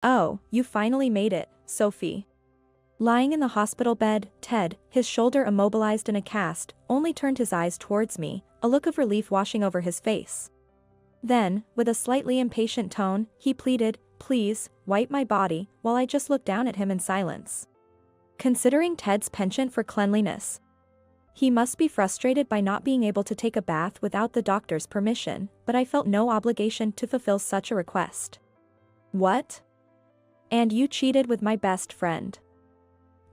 Oh, you finally made it, Sophie. Lying in the hospital bed, Ted, his shoulder immobilized in a cast, only turned his eyes towards me, a look of relief washing over his face. Then, with a slightly impatient tone, he pleaded, "Please, wipe my body," while I just looked down at him in silence. Considering Ted's penchant for cleanliness, he must be frustrated by not being able to take a bath without the doctor's permission, but I felt no obligation to fulfill such a request. What? And you cheated with my best friend?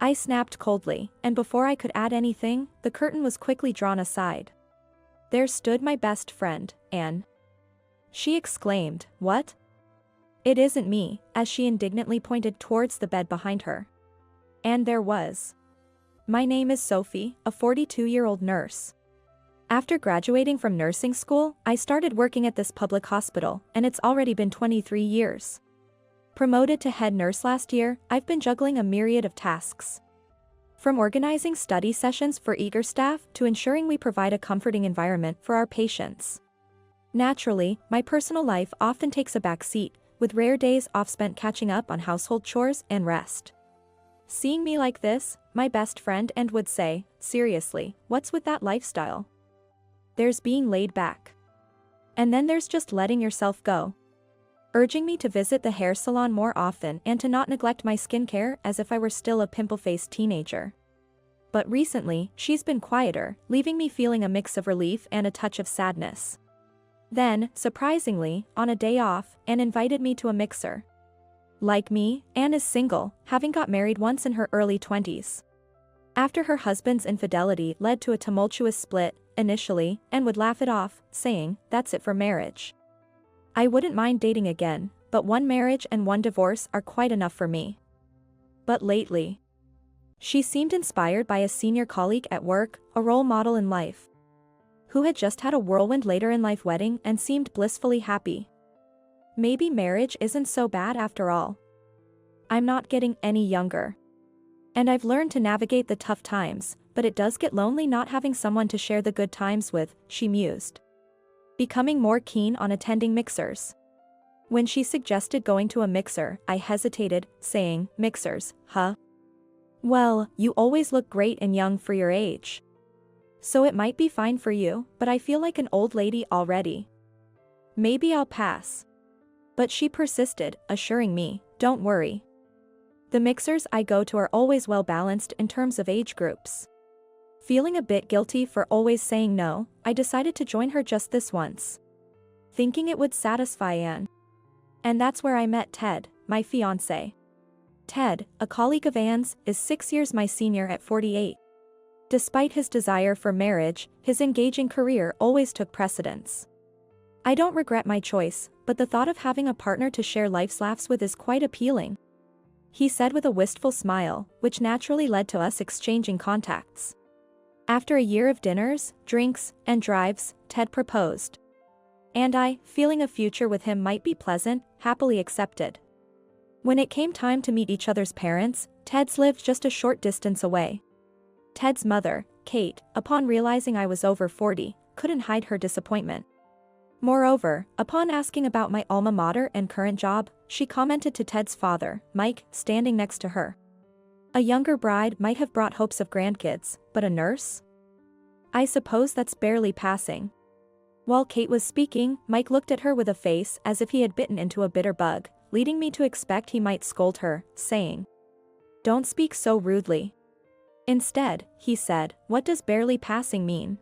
I snapped coldly, and before I could add anything, the curtain was quickly drawn aside. There stood my best friend, Anne. She exclaimed, "What?" "It isn't me," as she indignantly pointed towards the bed behind her. And there was. My name is Sophie, a 42-year-old nurse. After graduating from nursing school, I started working at this public hospital, and it's already been 23 years. Promoted to head nurse last year, I've been juggling a myriad of tasks. From organizing study sessions for eager staff to ensuring we provide a comforting environment for our patients. Naturally, my personal life often takes a back seat, with rare days off spent catching up on household chores and rest. Seeing me like this, my best friend and would say, "Seriously, what's with that lifestyle? There's being laid back. And then there's just letting yourself go." Urging me to visit the hair salon more often and to not neglect my skincare as if I were still a pimple-faced teenager. But recently, she's been quieter, leaving me feeling a mix of relief and a touch of sadness. Then, surprisingly, on a day off, Anne invited me to a mixer. Like me, Anne is single, having got married once in her early 20s. After her husband's infidelity led to a tumultuous split, initially, Anne would laugh it off, saying, "That's it for marriage. I wouldn't mind dating again, but one marriage and one divorce are quite enough for me." But lately, she seemed inspired by a senior colleague at work, a role model in life, who had just had a whirlwind later-in-life wedding and seemed blissfully happy. Maybe marriage isn't so bad after all. I'm not getting any younger. And I've learned to navigate the tough times, but it does get lonely not having someone to share the good times with, she mused. Becoming more keen on attending mixers. When she suggested going to a mixer, I hesitated, saying, "Mixers, huh? Well, you always look great and young for your age. So it might be fine for you, but I feel like an old lady already. Maybe I'll pass." But she persisted, assuring me, "Don't worry. The mixers I go to are always well balanced in terms of age groups." Feeling a bit guilty for always saying no, I decided to join her just this once, thinking it would satisfy Anne. And that's where I met Ted, my fiancé. Ted, a colleague of Anne's, is 6 years my senior at 48. Despite his desire for marriage, his engaging career always took precedence. I don't regret my choice, but the thought of having a partner to share life's laughs with is quite appealing, he said with a wistful smile, which naturally led to us exchanging contacts. After a year of dinners, drinks, and drives, Ted proposed. And I, feeling a future with him might be pleasant, happily accepted. When it came time to meet each other's parents, Ted's lived just a short distance away. Ted's mother, Kate, upon realizing I was over 40, couldn't hide her disappointment. Moreover, upon asking about my alma mater and current job, she commented to Ted's father, Mike, standing next to her. A younger bride might have brought hopes of grandkids, but a nurse? I suppose that's barely passing. While Kate was speaking, Mike looked at her with a face as if he had bitten into a bitter bug, leading me to expect he might scold her, saying, "Don't speak so rudely." Instead, he said, "What does barely passing mean?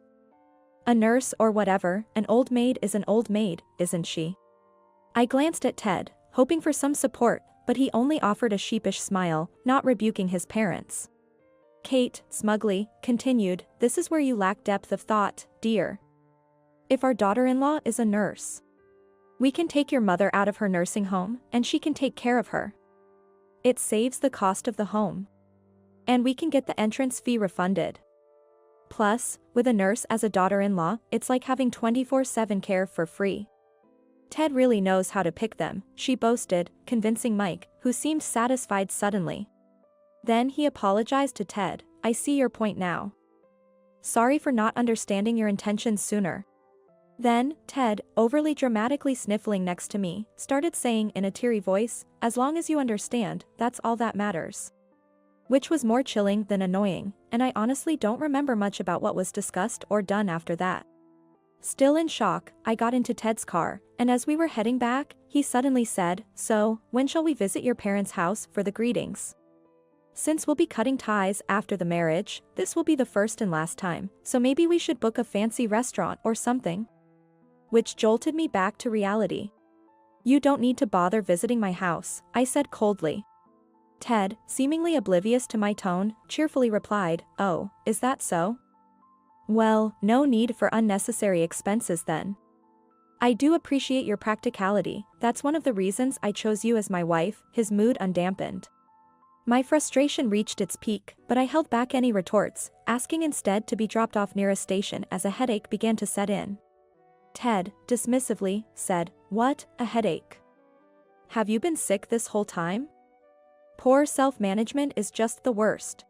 A nurse or whatever, an old maid is an old maid, isn't she?" I glanced at Ted, hoping for some support, but he only offered a sheepish smile, not rebuking his parents. Kate, smugly, continued, "This is where you lack depth of thought, dear. If our daughter-in-law is a nurse, we can take your mother out of her nursing home, and she can take care of her. It saves the cost of the home. And we can get the entrance fee refunded. Plus, with a nurse as a daughter-in-law, it's like having 24/7 care for free." Ted really knows how to pick them, she boasted, convincing Mike, who seemed satisfied suddenly. Then he apologized to Ted, "I see your point now. Sorry for not understanding your intentions sooner. Then, Ted, overly dramatically sniffling next to me, started saying in a teary voice, "As long as you understand, that's all that matters." Which was more chilling than annoying, and I honestly don't remember much about what was discussed or done after that. Still in shock, I got into Ted's car, and as we were heading back, he suddenly said, "So, when shall we visit your parents' house for the greetings? Since we'll be cutting ties after the marriage, this will be the first and last time, so maybe we should book a fancy restaurant or something." Which jolted me back to reality. "You don't need to bother visiting my house," I said coldly. Ted, seemingly oblivious to my tone, cheerfully replied, "Oh, is that so? Well, no need for unnecessary expenses then. I do appreciate your practicality, that's one of the reasons I chose you as my wife," his mood undampened. My frustration reached its peak, but I held back any retorts, asking instead to be dropped off near a station as a headache began to set in. Ted, dismissively, said, "What, a headache? Have you been sick this whole time? Poor self-management is just the worst."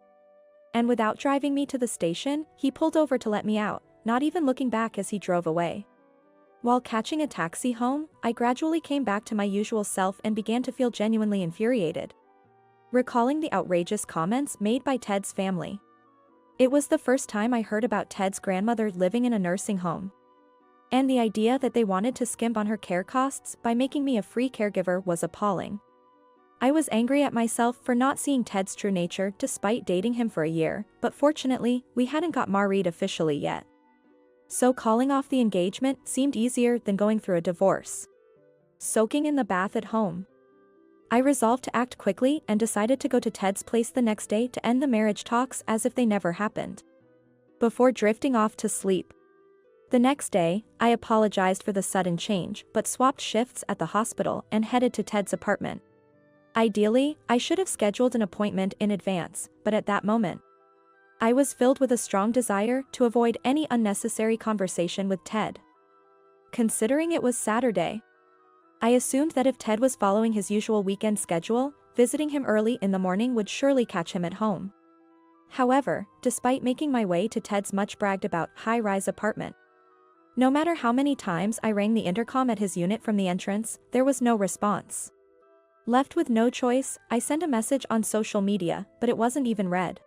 And without driving me to the station, he pulled over to let me out, not even looking back as he drove away. While catching a taxi home, I gradually came back to my usual self and began to feel genuinely infuriated, recalling the outrageous comments made by Ted's family. It was the first time I heard about Ted's grandmother living in a nursing home. And the idea that they wanted to skimp on her care costs by making me a free caregiver was appalling. I was angry at myself for not seeing Ted's true nature despite dating him for a year, but fortunately, we hadn't got married officially yet. So calling off the engagement seemed easier than going through a divorce. Soaking in the bath at home, I resolved to act quickly and decided to go to Ted's place the next day to end the marriage talks as if they never happened, before drifting off to sleep. The next day, I apologized for the sudden change but swapped shifts at the hospital and headed to Ted's apartment. Ideally, I should have scheduled an appointment in advance, but at that moment, I was filled with a strong desire to avoid any unnecessary conversation with Ted. Considering it was Saturday, I assumed that if Ted was following his usual weekend schedule, visiting him early in the morning would surely catch him at home. However, despite making my way to Ted's much-bragged-about high-rise apartment, no matter how many times I rang the intercom at his unit from the entrance, there was no response. Left with no choice, I sent a message on social media, but it wasn't even read.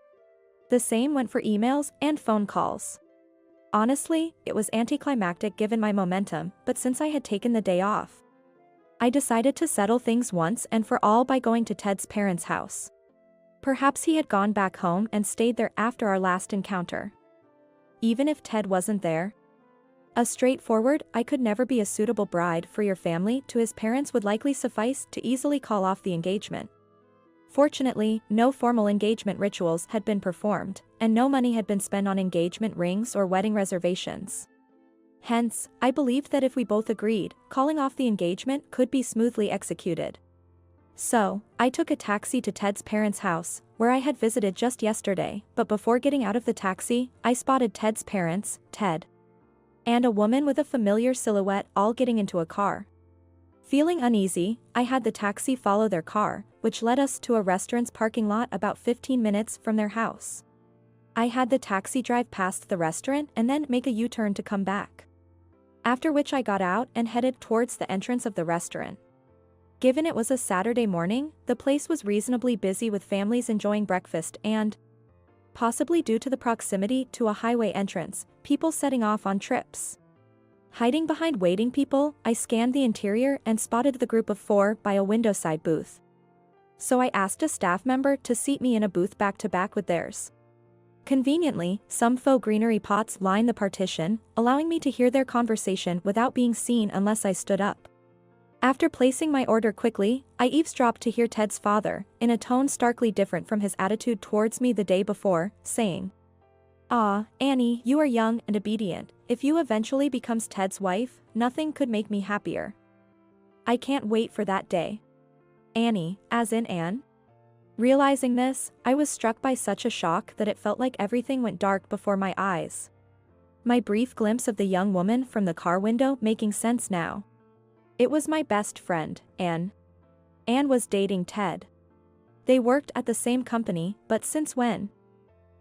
The same went for emails and phone calls. Honestly, it was anticlimactic given my momentum, but since I had taken the day off, I decided to settle things once and for all by going to Ted's parents' house. Perhaps he had gone back home and stayed there after our last encounter. Even if Ted wasn't there, a straightforward "I could never be a suitable bride for your family" to his parents would likely suffice to easily call off the engagement. Fortunately, no formal engagement rituals had been performed, and no money had been spent on engagement rings or wedding reservations. Hence, I believed that if we both agreed, calling off the engagement could be smoothly executed. So, I took a taxi to Ted's parents' house, where I had visited just yesterday, but before getting out of the taxi, I spotted Ted's parents, Ted, and a woman with a familiar silhouette all getting into a car. Feeling uneasy, I had the taxi follow their car, which led us to a restaurant's parking lot about 15 minutes from their house. I had the taxi drive past the restaurant and then make a U-turn to come back, after which I got out and headed towards the entrance of the restaurant. Given it was a Saturday morning, the place was reasonably busy with families enjoying breakfast and, possibly due to the proximity to a highway entrance, people setting off on trips. Hiding behind waiting people, I scanned the interior and spotted the group of 4 by a window-side booth. So I asked a staff member to seat me in a booth back-to-back with theirs. Conveniently, some faux greenery pots line the partition, allowing me to hear their conversation without being seen unless I stood up. After placing my order quickly, I eavesdropped to hear Ted's father, in a tone starkly different from his attitude towards me the day before, saying, "Ah, Annie, you are young and obedient. If you eventually becomes Ted's wife, nothing could make me happier. I can't wait for that day." Annie, as in Anne? Realizing this, I was struck by such a shock that it felt like everything went dark before my eyes. My brief glimpse of the young woman from the car window making sense now. It was my best friend, Anne. Anne was dating Ted. They worked at the same company, but since when?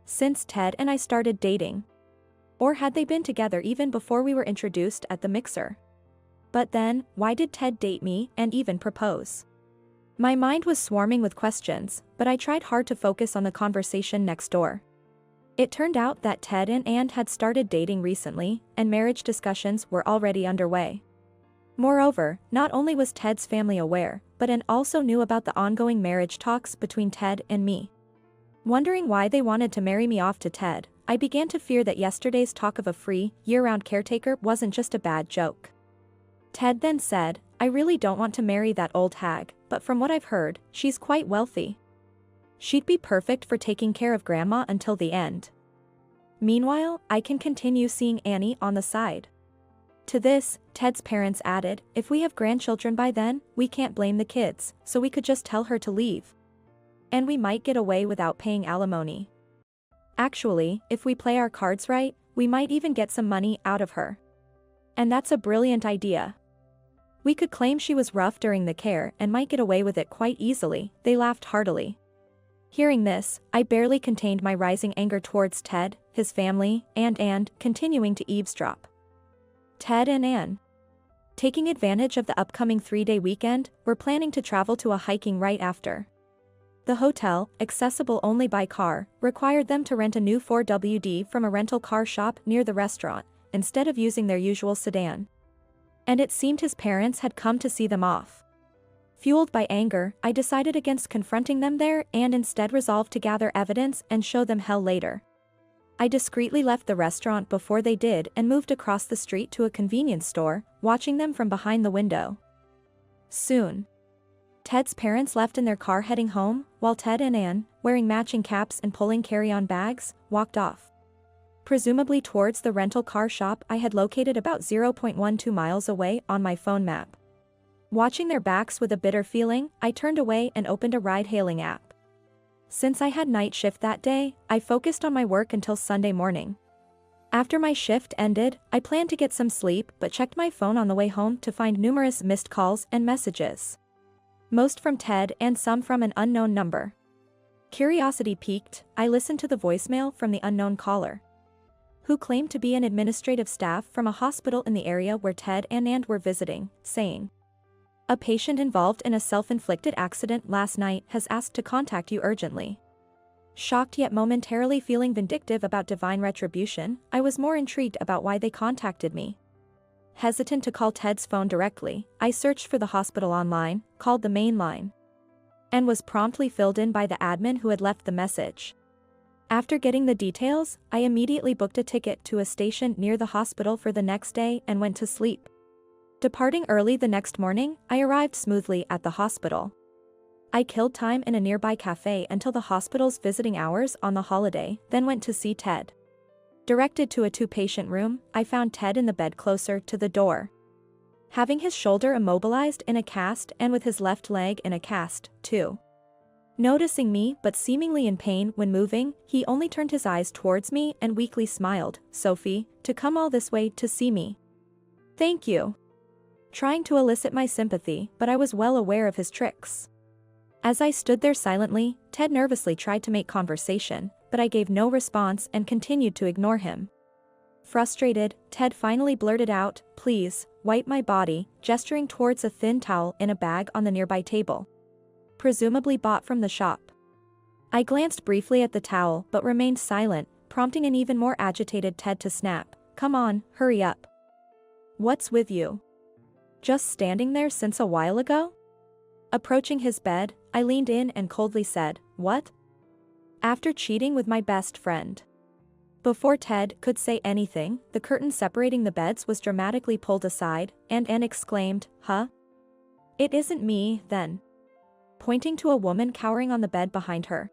Since Ted and I started dating. Or had they been together even before we were introduced at the mixer? But then, why did Ted date me and even propose? My mind was swarming with questions, but I tried hard to focus on the conversation next door. It turned out that Ted and Ann had started dating recently, and marriage discussions were already underway. Moreover, not only was Ted's family aware, but Ann also knew about the ongoing marriage talks between Ted and me. Wondering why they wanted to marry me off to Ted, I began to fear that yesterday's talk of a free, year-round caretaker wasn't just a bad joke. Ted then said, "I really don't want to marry that old hag, but from what I've heard, she's quite wealthy. She'd be perfect for taking care of Grandma until the end. Meanwhile, I can continue seeing Annie on the side." To this, Ted's parents added, "If we have grandchildren by then, we can't blame the kids, so we could just tell her to leave. And we might get away without paying alimony. Actually, if we play our cards right, we might even get some money out of her. And that's a brilliant idea. We could claim she was rough during the care and might get away with it quite easily." They laughed heartily. Hearing this, I barely contained my rising anger towards Ted, his family, and continuing to eavesdrop. Ted and Ann, taking advantage of the upcoming 3-day weekend, were planning to travel to a hiking right after. The hotel, accessible only by car, required them to rent a new 4WD from a rental car shop near the restaurant, instead of using their usual sedan. And it seemed his parents had come to see them off. Fueled by anger, I decided against confronting them there and instead resolved to gather evidence and show them hell later. I discreetly left the restaurant before they did and moved across the street to a convenience store, watching them from behind the window. Soon, Ted's parents left in their car heading home, while Ted and Ann, wearing matching caps and pulling carry-on bags, walked off. Presumably towards the rental car shop I had located about 0.12 miles away on my phone map. Watching their backs with a bitter feeling, I turned away and opened a ride-hailing app. Since I had night shift that day, I focused on my work until Sunday morning. After my shift ended, I planned to get some sleep but checked my phone on the way home to find numerous missed calls and messages. Most from Ted and some from an unknown number. Curiosity piqued, I listened to the voicemail from the unknown caller, who claimed to be an administrative staff from a hospital in the area where Ted and Ann were visiting, saying, "A patient involved in a self-inflicted accident last night has asked to contact you urgently." Shocked yet momentarily feeling vindictive about divine retribution, I was more intrigued about why they contacted me. Hesitant to call Ted's phone directly, I searched for the hospital online, called the main line, and was promptly filled in by the admin who had left the message. After getting the details, I immediately booked a ticket to a station near the hospital for the next day and went to sleep. Departing early the next morning, I arrived smoothly at the hospital. I killed time in a nearby cafe until the hospital's visiting hours on the holiday, then went to see Ted. Directed to a 2-patient room, I found Ted in the bed closer to the door, having his shoulder immobilized in a cast and with his left leg in a cast, too. Noticing me but seemingly in pain when moving, he only turned his eyes towards me and weakly smiled. "Sophie, to come all this way to see me." "Thank you." Trying to elicit my sympathy, but I was well aware of his tricks. As I stood there silently, Ted nervously tried to make conversation, but I gave no response and continued to ignore him. Frustrated, Ted finally blurted out, "Please, wipe my body," gesturing towards a thin towel in a bag on the nearby table, presumably bought from the shop. I glanced briefly at the towel but remained silent, prompting an even more agitated Ted to snap, "Come on, hurry up. What's with you? Just standing there since a while ago?" Approaching his bed, I leaned in and coldly said, "What?" After cheating with my best friend. Before Ted could say anything, the curtain separating the beds was dramatically pulled aside, and Ann exclaimed, "Huh? It isn't me, then," pointing to a woman cowering on the bed behind her.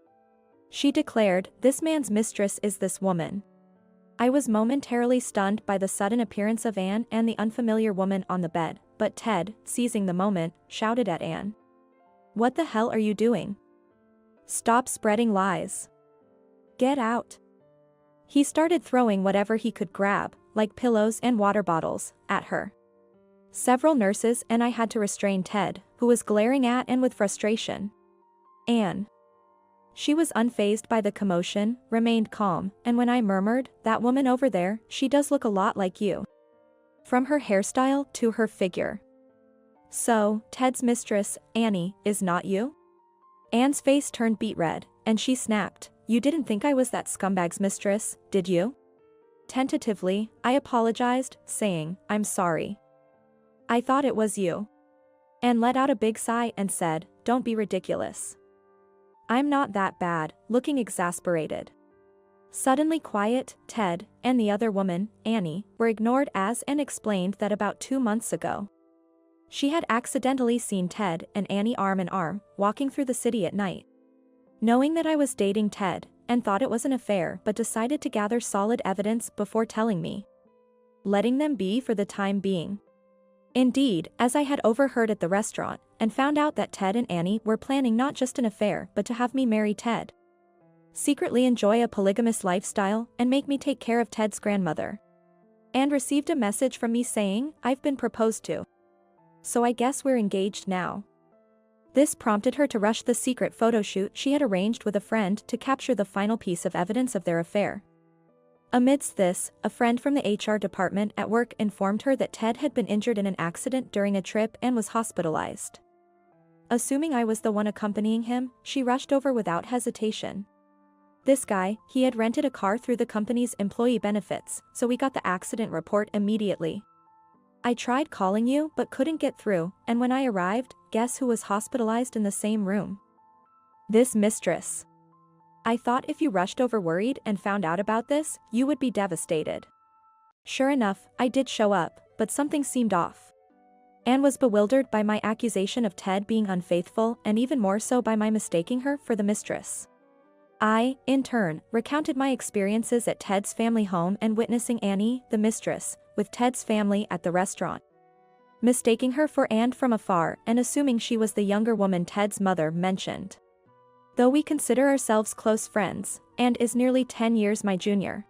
She declared, "This man's mistress is this woman." I was momentarily stunned by the sudden appearance of Ann and the unfamiliar woman on the bed, but Ted, seizing the moment, shouted at Ann, "What the hell are you doing? Stop spreading lies. Get out." He started throwing whatever he could grab, like pillows and water bottles, at her. Several nurses and I had to restrain Ted, who was glaring at Ann with frustration. "Ann, She was unfazed by the commotion, remained calm, and when I murmured, "That woman over there, she does look a lot like you. From her hairstyle to her figure." "So, Ted's mistress, Annie, is not you?" Anne's face turned beet red, and she snapped, "You didn't think I was that scumbag's mistress, did you?" Tentatively, I apologized, saying, "I'm sorry. I thought it was you." Anne let out a big sigh and said, "Don't be ridiculous. I'm not that bad," looking exasperated. Suddenly quiet, Ted, and the other woman, Annie, were ignored as Anne explained that about 2 months ago, she had accidentally seen Ted and Annie arm in arm, walking through the city at night. Knowing that I was dating Ted, and thought it was an affair but decided to gather solid evidence before telling me. Letting them be for the time being. Indeed, as I had overheard at the restaurant, and found out that Ted and Annie were planning not just an affair but to have me marry Ted. Secretly enjoy a polygamous lifestyle and make me take care of Ted's grandmother. And received a message from me saying, "I've been proposed to. So I guess we're engaged now." This prompted her to rush the secret photo shoot she had arranged with a friend to capture the final piece of evidence of their affair. Amidst this, a friend from the HR department at work informed her that Ted had been injured in an accident during a trip and was hospitalized. Assuming I was the one accompanying him, she rushed over without hesitation. This guy, he had rented a car through the company's employee benefits, so we got the accident report immediately. "I tried calling you but couldn't get through, and when I arrived, guess who was hospitalized in the same room? This mistress. I thought if you rushed over worried and found out about this, you would be devastated." Sure enough, I did show up, but something seemed off. Anne was bewildered by my accusation of Ted being unfaithful and even more so by my mistaking her for the mistress. I, in turn, recounted my experiences at Ted's family home and witnessing Annie, the mistress, with Ted's family at the restaurant. Mistaking her for Anne from afar and assuming she was the younger woman Ted's mother mentioned. Though we consider ourselves close friends, Anne is nearly 10 years my junior.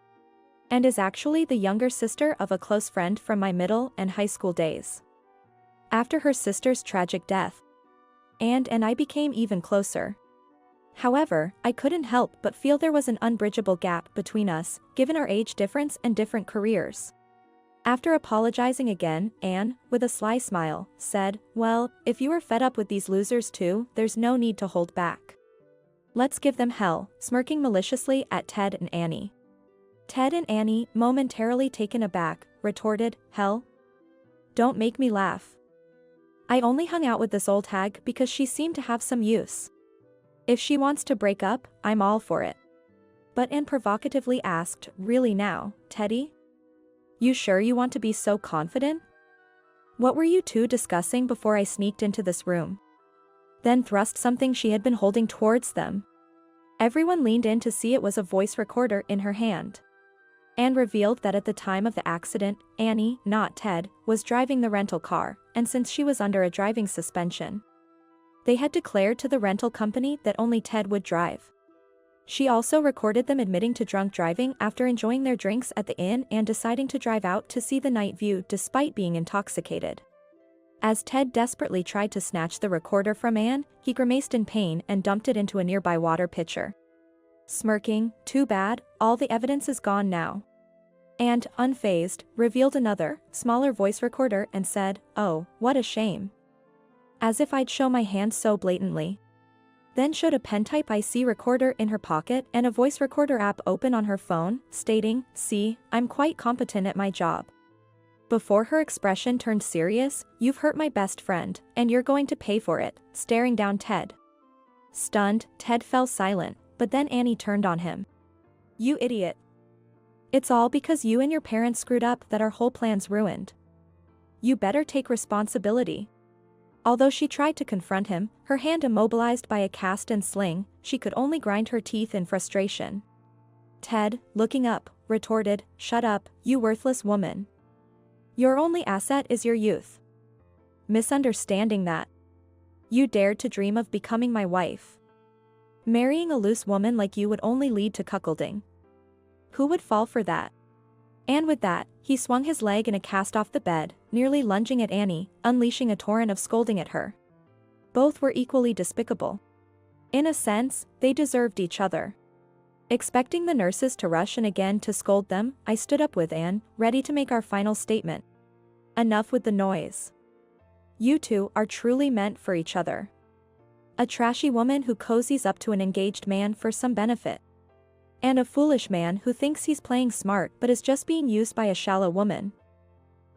And is actually the younger sister of a close friend from my middle and high school days. After her sister's tragic death, Anne and I became even closer. However, I couldn't help but feel there was an unbridgeable gap between us, given our age difference and different careers. After apologizing again, Anne, with a sly smile, said, "Well, if you are fed up with these losers too, there's no need to hold back. Let's give them hell," smirking maliciously at Ted and Annie. Ted and Annie, momentarily taken aback, retorted, "Hell? Don't make me laugh. I only hung out with this old hag because she seemed to have some use. If she wants to break up, I'm all for it." But Anne provocatively asked, "Really now, Teddy? You sure you want to be so confident? What were you two discussing before I sneaked into this room?" Then thrust something she had been holding towards them. Everyone leaned in to see it was a voice recorder in her hand. Anne revealed that at the time of the accident, Annie, not Ted, was driving the rental car, and since she was under a driving suspension, they had declared to the rental company that only Ted would drive. She also recorded them admitting to drunk driving after enjoying their drinks at the inn and deciding to drive out to see the night view despite being intoxicated. As Ted desperately tried to snatch the recorder from Anne, he grimaced in pain and dumped it into a nearby water pitcher. Smirking, "Too bad, all the evidence is gone now." And, unfazed, revealed another, smaller voice recorder and said, "Oh, what a shame." As if I'd show my hand so blatantly. Then showed a pen-type IC recorder in her pocket and a voice recorder app open on her phone, stating, "See, I'm quite competent at my job." Before her expression turned serious, "You've hurt my best friend, and you're going to pay for it," staring down Ted. Stunned, Ted fell silent, but then Annie turned on him. "You idiot. It's all because you and your parents screwed up that our whole plan's ruined. You better take responsibility." Although she tried to confront him, her hand immobilized by a cast and sling, she could only grind her teeth in frustration. Ted, looking up, retorted, "Shut up, you worthless woman. Your only asset is your youth. Misunderstanding that. You dared to dream of becoming my wife. Marrying a loose woman like you would only lead to cuckolding. Who would fall for that?" And with that, he swung his leg in a cast off the bed, nearly lunging at Annie, unleashing a torrent of scolding at her. Both were equally despicable. In a sense, they deserved each other. Expecting the nurses to rush in again to scold them, I stood up with Anne, ready to make our final statement. Enough with the noise. You two are truly meant for each other. A trashy woman who cozies up to an engaged man for some benefit. And a foolish man who thinks he's playing smart but is just being used by a shallow woman.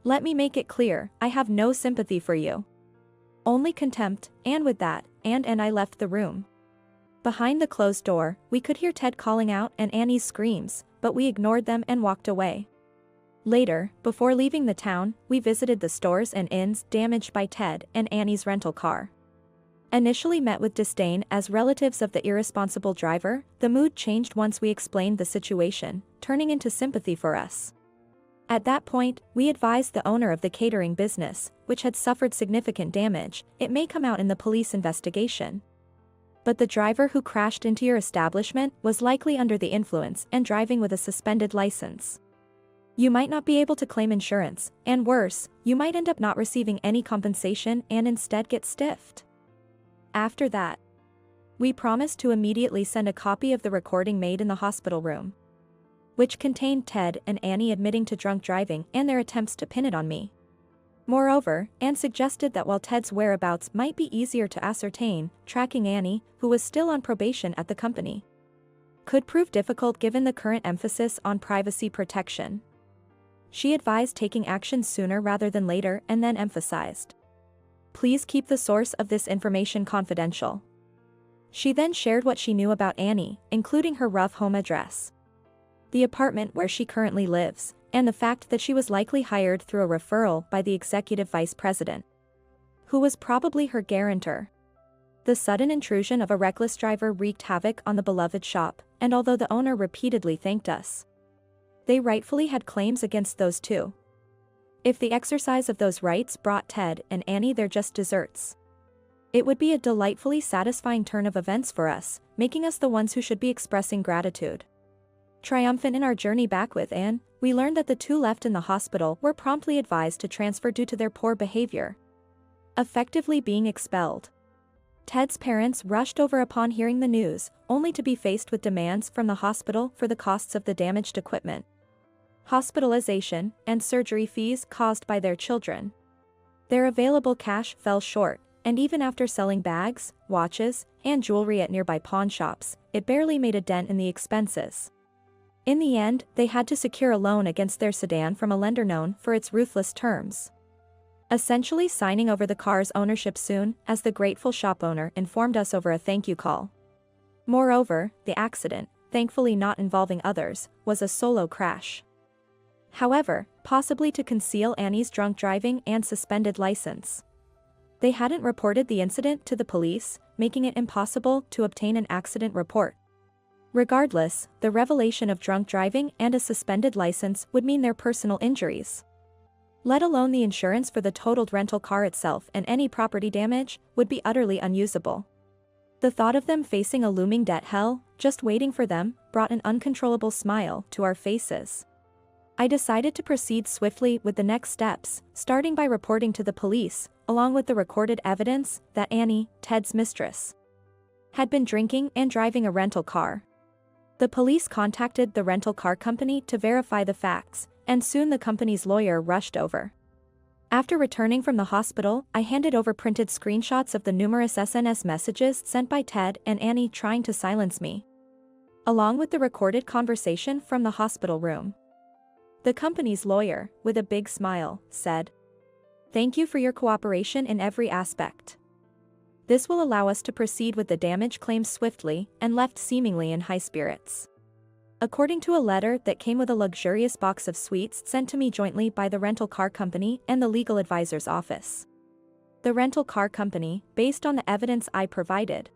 Let me make it clear, I have no sympathy for you. Only contempt, and with that, Anne and I left the room. Behind the closed door, we could hear Ted calling out and Annie's screams, but we ignored them and walked away. Later, before leaving the town, we visited the stores and inns damaged by Ted and Annie's rental car. Initially met with disdain as relatives of the irresponsible driver, the mood changed once we explained the situation, turning into sympathy for us. At that point, we advised the owner of the catering business, which had suffered significant damage, it may come out in the police investigation. But the driver who crashed into your establishment was likely under the influence and driving with a suspended license. You might not be able to claim insurance, and worse, you might end up not receiving any compensation and instead get stiffed. After that, we promised to immediately send a copy of the recording made in the hospital room, which contained Ted and Annie admitting to drunk driving and their attempts to pin it on me. Moreover, Anne suggested that while Ted's whereabouts might be easier to ascertain, tracking Annie, who was still on probation at the company, could prove difficult given the current emphasis on privacy protection. She advised taking action sooner rather than later and then emphasized, "Please keep the source of this information confidential." She then shared what she knew about Annie, including her rough home address, the apartment where she currently lives, and the fact that she was likely hired through a referral by the executive vice president, who was probably her guarantor. The sudden intrusion of a reckless driver wreaked havoc on the beloved shop, and although the owner repeatedly thanked us, they rightfully had claims against those two. If the exercise of those rights brought Ted and Annie their just desserts, it would be a delightfully satisfying turn of events for us, making us the ones who should be expressing gratitude. Triumphant in our journey back with Anne, we learned that the two left in the hospital were promptly advised to transfer due to their poor behavior, effectively being expelled. Ted's parents rushed over upon hearing the news, only to be faced with demands from the hospital for the costs of the damaged equipment, hospitalization, and surgery fees caused by their children. Their available cash fell short, and even after selling bags, watches, and jewelry at nearby pawn shops, it barely made a dent in the expenses. In the end, they had to secure a loan against their sedan from a lender known for its ruthless terms, essentially signing over the car's ownership soon as the grateful shop owner informed us over a thank you call. Moreover, the accident, thankfully not involving others, was a solo crash. However, possibly to conceal Annie's drunk driving and suspended license, they hadn't reported the incident to the police, making it impossible to obtain an accident report. Regardless, the revelation of drunk driving and a suspended license would mean their personal injuries, let alone the insurance for the totaled rental car itself, and any property damage would be utterly unusable. The thought of them facing a looming debt hell, just waiting for them, brought an uncontrollable smile to our faces. I decided to proceed swiftly with the next steps, starting by reporting to the police, along with the recorded evidence, that Annie, Ted's mistress, had been drinking and driving a rental car. The police contacted the rental car company to verify the facts, and soon the company's lawyer rushed over. After returning from the hospital, I handed over printed screenshots of the numerous SNS messages sent by Ted and Annie trying to silence me, along with the recorded conversation from the hospital room. The company's lawyer, with a big smile, said, "Thank you for your cooperation in every aspect. This will allow us to proceed with the damage claims swiftly," and left seemingly in high spirits. According to a letter that came with a luxurious box of sweets sent to me jointly by the rental car company and the legal advisor's office, the rental car company, based on the evidence I provided,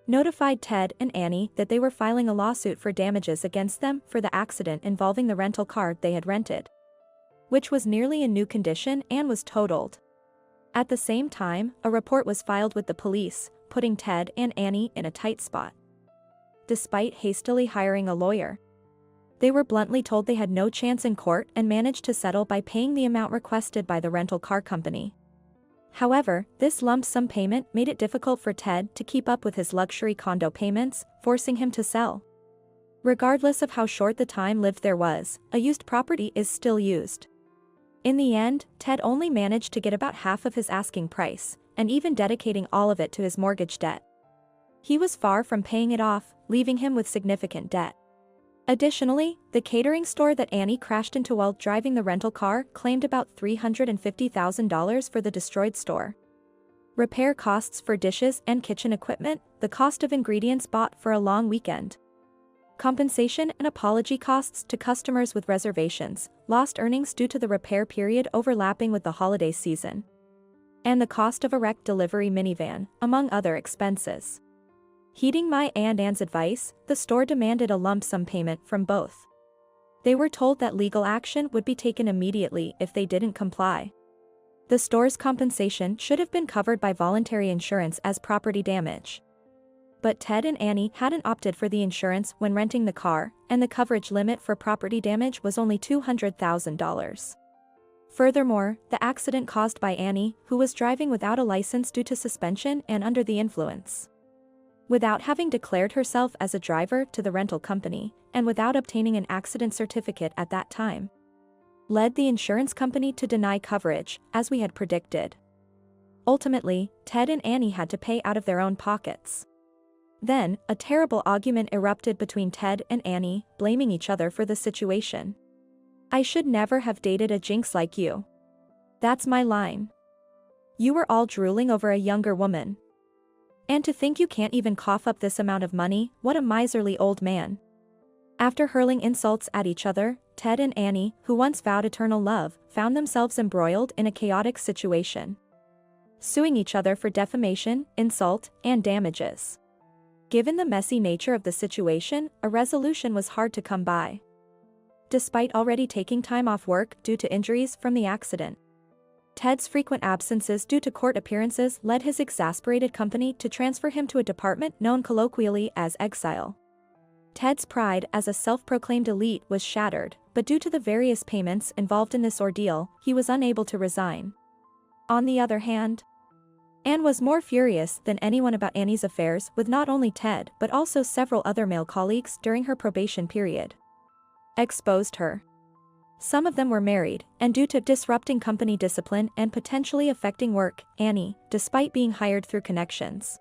notified Ted and Annie that they were filing a lawsuit for damages against them for the accident involving the rental car they had rented, which was nearly in new condition and was totaled. At the same time, a report was filed with the police, putting Ted and Annie in a tight spot. Despite hastily hiring a lawyer, they were bluntly told they had no chance in court and managed to settle by paying the amount requested by the rental car company. However, this lump sum payment made it difficult for Ted to keep up with his luxury condo payments, forcing him to sell. Regardless of how short the time lived there was, a used property is still used. In the end, Ted only managed to get about half of his asking price, and even dedicating all of it to his mortgage debt. He was far from paying it off, leaving him with significant debt. Additionally, the catering store that Annie crashed into while driving the rental car claimed about $350,000 for the destroyed store. Repair costs for dishes and kitchen equipment, the cost of ingredients bought for a long weekend. Compensation and apology costs to customers with reservations, lost earnings due to the repair period overlapping with the holiday season. And the cost of a wrecked delivery minivan, among other expenses. Heeding my and Anne's advice, the store demanded a lump sum payment from both. They were told that legal action would be taken immediately if they didn't comply. The store's compensation should have been covered by voluntary insurance as property damage. But Ted and Annie hadn't opted for the insurance when renting the car, and the coverage limit for property damage was only $200,000. Furthermore, the accident caused by Annie, who was driving without a license due to suspension and under the influence. Without having declared herself as a driver to the rental company, and without obtaining an accident certificate at that time, led the insurance company to deny coverage, as we had predicted. Ultimately, Ted and Annie had to pay out of their own pockets. Then, a terrible argument erupted between Ted and Annie, blaming each other for the situation. "I should never have dated a jinx like you. That's my line. You were all drooling over a younger woman. And to think you can't even cough up this amount of money, what a miserly old man." After hurling insults at each other, Ted and Annie, who once vowed eternal love, found themselves embroiled in a chaotic situation, suing each other for defamation, insult, and damages. Given the messy nature of the situation, a resolution was hard to come by. Despite already taking time off work due to injuries from the accident, Ted's frequent absences due to court appearances led his exasperated company to transfer him to a department known colloquially as exile. Ted's pride as a self-proclaimed elite was shattered, but due to the various payments involved in this ordeal, he was unable to resign. On the other hand, Anne was more furious than anyone about Annie's affairs with not only Ted but also several other male colleagues during her probation period. Exposed her. Some of them were married, and due to disrupting company discipline and potentially affecting work, Annie, despite being hired through connections,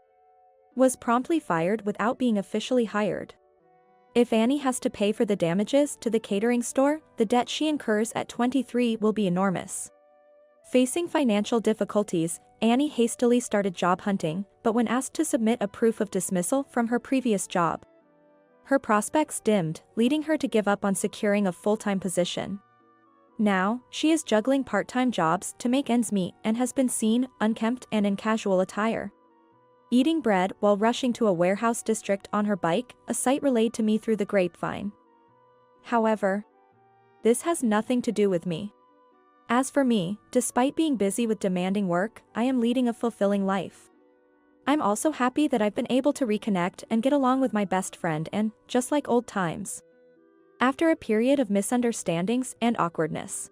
was promptly fired without being officially hired. If Annie has to pay for the damages to the catering store, the debt she incurs at 23 will be enormous. Facing financial difficulties, Annie hastily started job hunting, but when asked to submit a proof of dismissal from her previous job, her prospects dimmed, leading her to give up on securing a full-time position. Now, she is juggling part-time jobs to make ends meet and has been seen, unkempt and in casual attire, eating bread while rushing to a warehouse district on her bike, a sight relayed to me through the grapevine. However, this has nothing to do with me. As for me, despite being busy with demanding work, I am leading a fulfilling life. I'm also happy that I've been able to reconnect and get along with my best friend and, just like old times, after a period of misunderstandings and awkwardness.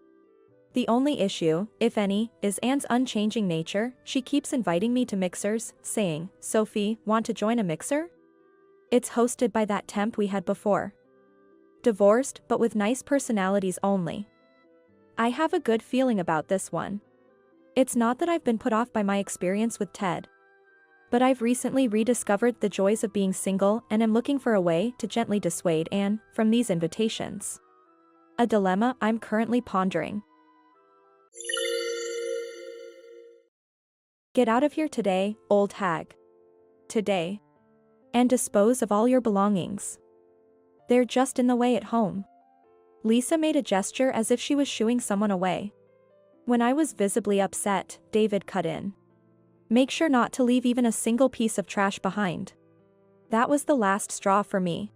The only issue, if any, is Anne's unchanging nature. She keeps inviting me to mixers, saying, "Sophie, want to join a mixer? It's hosted by that temp we had before. Divorced, but with nice personalities only." I have a good feeling about this one. It's not that I've been put off by my experience with Ted, but I've recently rediscovered the joys of being single and am looking for a way to gently dissuade Anne from these invitations. A dilemma I'm currently pondering. Get out of here today, old hag. Today. And dispose of all your belongings. They're just in the way at home. Lisa made a gesture as if she was shooing someone away. When I was visibly upset, David cut in. "Make sure not to leave even a single piece of trash behind." That was the last straw for me.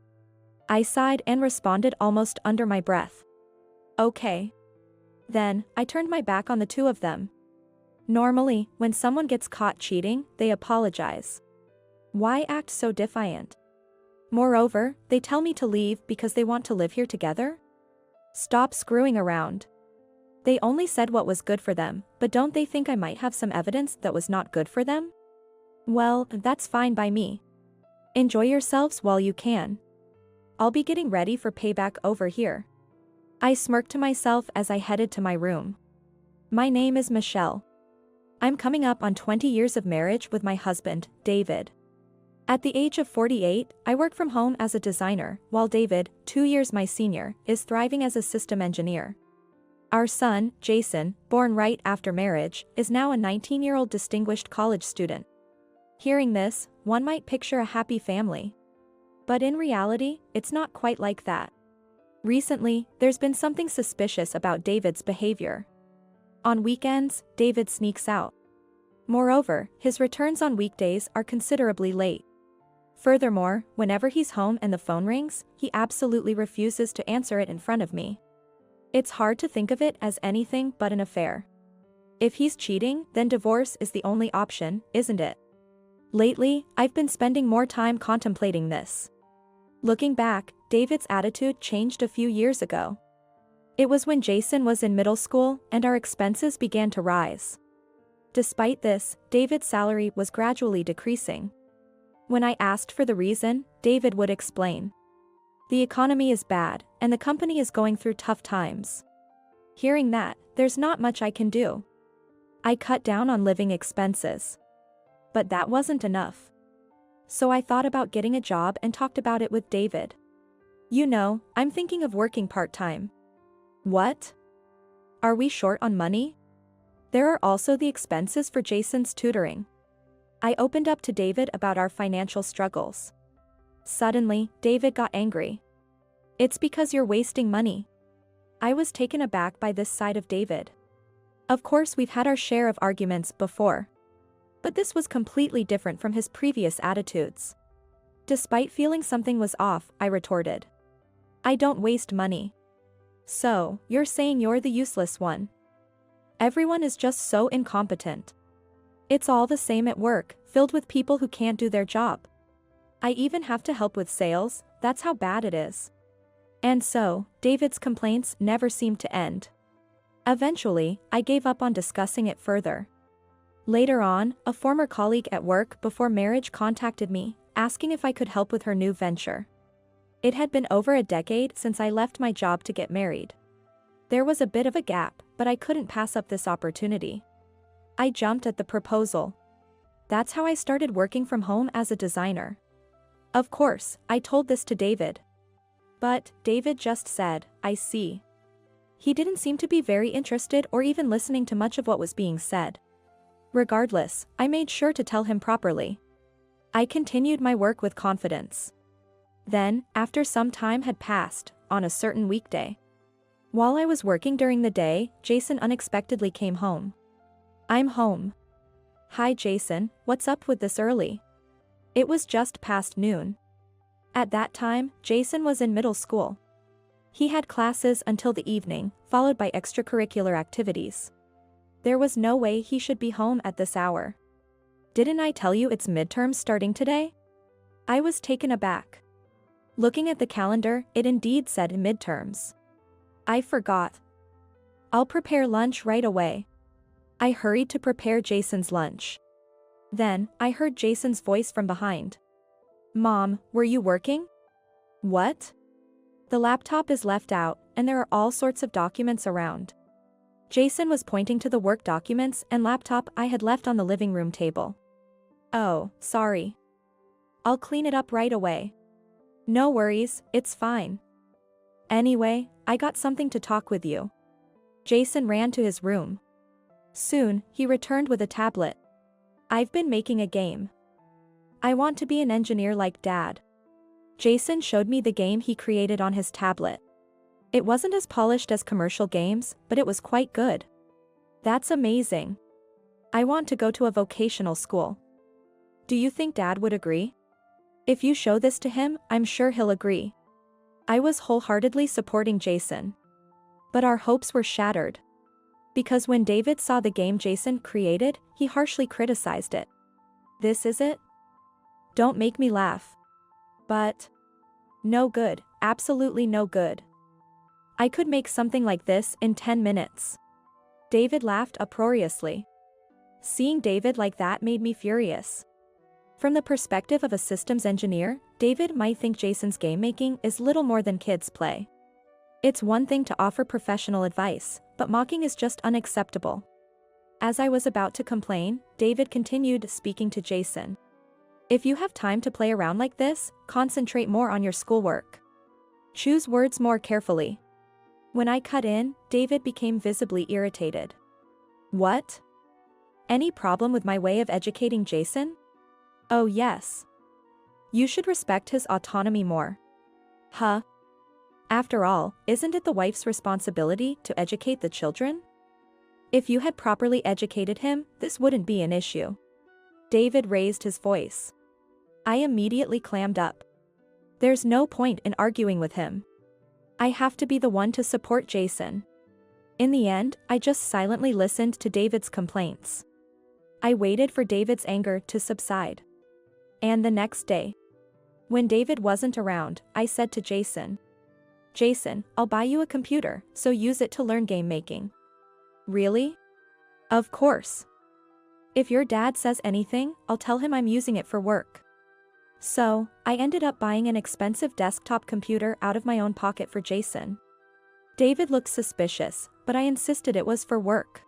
I sighed and responded almost under my breath. "Okay." Then, I turned my back on the two of them. Normally, when someone gets caught cheating, they apologize. Why act so defiant? Moreover, they tell me to leave because they want to live here together? Stop screwing around. They only said what was good for them, but don't they think I might have some evidence that was not good for them? Well, that's fine by me. Enjoy yourselves while you can. I'll be getting ready for payback over here. I smirked to myself as I headed to my room. My name is Michelle. I'm coming up on 20 years of marriage with my husband, David. At the age of 48, I work from home as a designer, while David, 2 years my senior, is thriving as a system engineer. Our son, Jason, born right after marriage, is now a 19-year-old distinguished college student. Hearing this, one might picture a happy family. But in reality, it's not quite like that. Recently, there's been something suspicious about David's behavior. On weekends, David sneaks out. Moreover, his returns on weekdays are considerably late. Furthermore, whenever he's home and the phone rings, he absolutely refuses to answer it in front of me. It's hard to think of it as anything but an affair. If he's cheating, then divorce is the only option, isn't it? Lately, I've been spending more time contemplating this. Looking back, David's attitude changed a few years ago. It was when Jason was in middle school and our expenses began to rise. Despite this, David's salary was gradually decreasing. When I asked for the reason, David would explain. The economy is bad, and the company is going through tough times. Hearing that, there's not much I can do. I cut down on living expenses. But that wasn't enough. So I thought about getting a job and talked about it with David. You know, I'm thinking of working part-time. What? Are we short on money? There are also the expenses for Jason's tutoring. I opened up to David about our financial struggles. Suddenly, David got angry. It's because you're wasting money. I was taken aback by this side of David. Of course, we've had our share of arguments before. But this was completely different from his previous attitudes. Despite feeling something was off, I retorted. I don't waste money. So, you're saying you're the useless one? Everyone is just so incompetent. It's all the same at work, filled with people who can't do their job. I even have to help with sales, that's how bad it is. And so, David's complaints never seemed to end. Eventually, I gave up on discussing it further. Later on, a former colleague at work before marriage contacted me, asking if I could help with her new venture. It had been over a decade since I left my job to get married. There was a bit of a gap, but I couldn't pass up this opportunity. I jumped at the proposal. That's how I started working from home as a designer. Of course, I told this to David. But David just said, I see. He didn't seem to be very interested or even listening to much of what was being said. Regardless, I made sure to tell him properly. I continued my work with confidence. Then, after some time had passed, on a certain weekday. While I was working during the day, Jason unexpectedly came home. I'm home. Hi Jason, what's up with this early? It was just past noon. At that time, Jason was in middle school. He had classes until the evening, followed by extracurricular activities. There was no way he should be home at this hour. Didn't I tell you it's midterms starting today? I was taken aback. Looking at the calendar, it indeed said midterms. I forgot. I'll prepare lunch right away. I hurried to prepare Jason's lunch. Then, I heard Jason's voice from behind. Mom, were you working? What? The laptop is left out, and there are all sorts of documents around. Jason was pointing to the work documents and laptop I had left on the living room table. Oh, sorry. I'll clean it up right away. No worries, it's fine. Anyway, I got something to talk with you. Jason ran to his room. Soon, he returned with a tablet. I've been making a game. I want to be an engineer like Dad. Jason showed me the game he created on his tablet. It wasn't as polished as commercial games, but it was quite good. That's amazing. I want to go to a vocational school. Do you think Dad would agree? If you show this to him, I'm sure he'll agree. I was wholeheartedly supporting Jason. But our hopes were shattered. Because when David saw the game Jason created, he harshly criticized it. This is it? Don't make me laugh. But no good, absolutely no good. I could make something like this in 10 minutes. David laughed uproariously. Seeing David like that made me furious. From the perspective of a systems engineer, David might think Jason's game making is little more than kids play. It's one thing to offer professional advice, but mocking is just unacceptable. As I was about to complain, David continued speaking to Jason. If you have time to play around like this, concentrate more on your schoolwork. Choose words more carefully. When I cut in, David became visibly irritated. What? Any problem with my way of educating Jason? Oh yes. You should respect his autonomy more. Huh? After all, isn't it the wife's responsibility to educate the children? If you had properly educated him, this wouldn't be an issue. David raised his voice. I immediately clammed up. There's no point in arguing with him. I have to be the one to support Jason. In the end, I just silently listened to David's complaints. I waited for David's anger to subside. And the next day, when David wasn't around, I said to Jason, Jason, I'll buy you a computer, so use it to learn game making. Really? Of course. If your dad says anything, I'll tell him I'm using it for work. So, I ended up buying an expensive desktop computer out of my own pocket for Jason. David looked suspicious, but I insisted it was for work.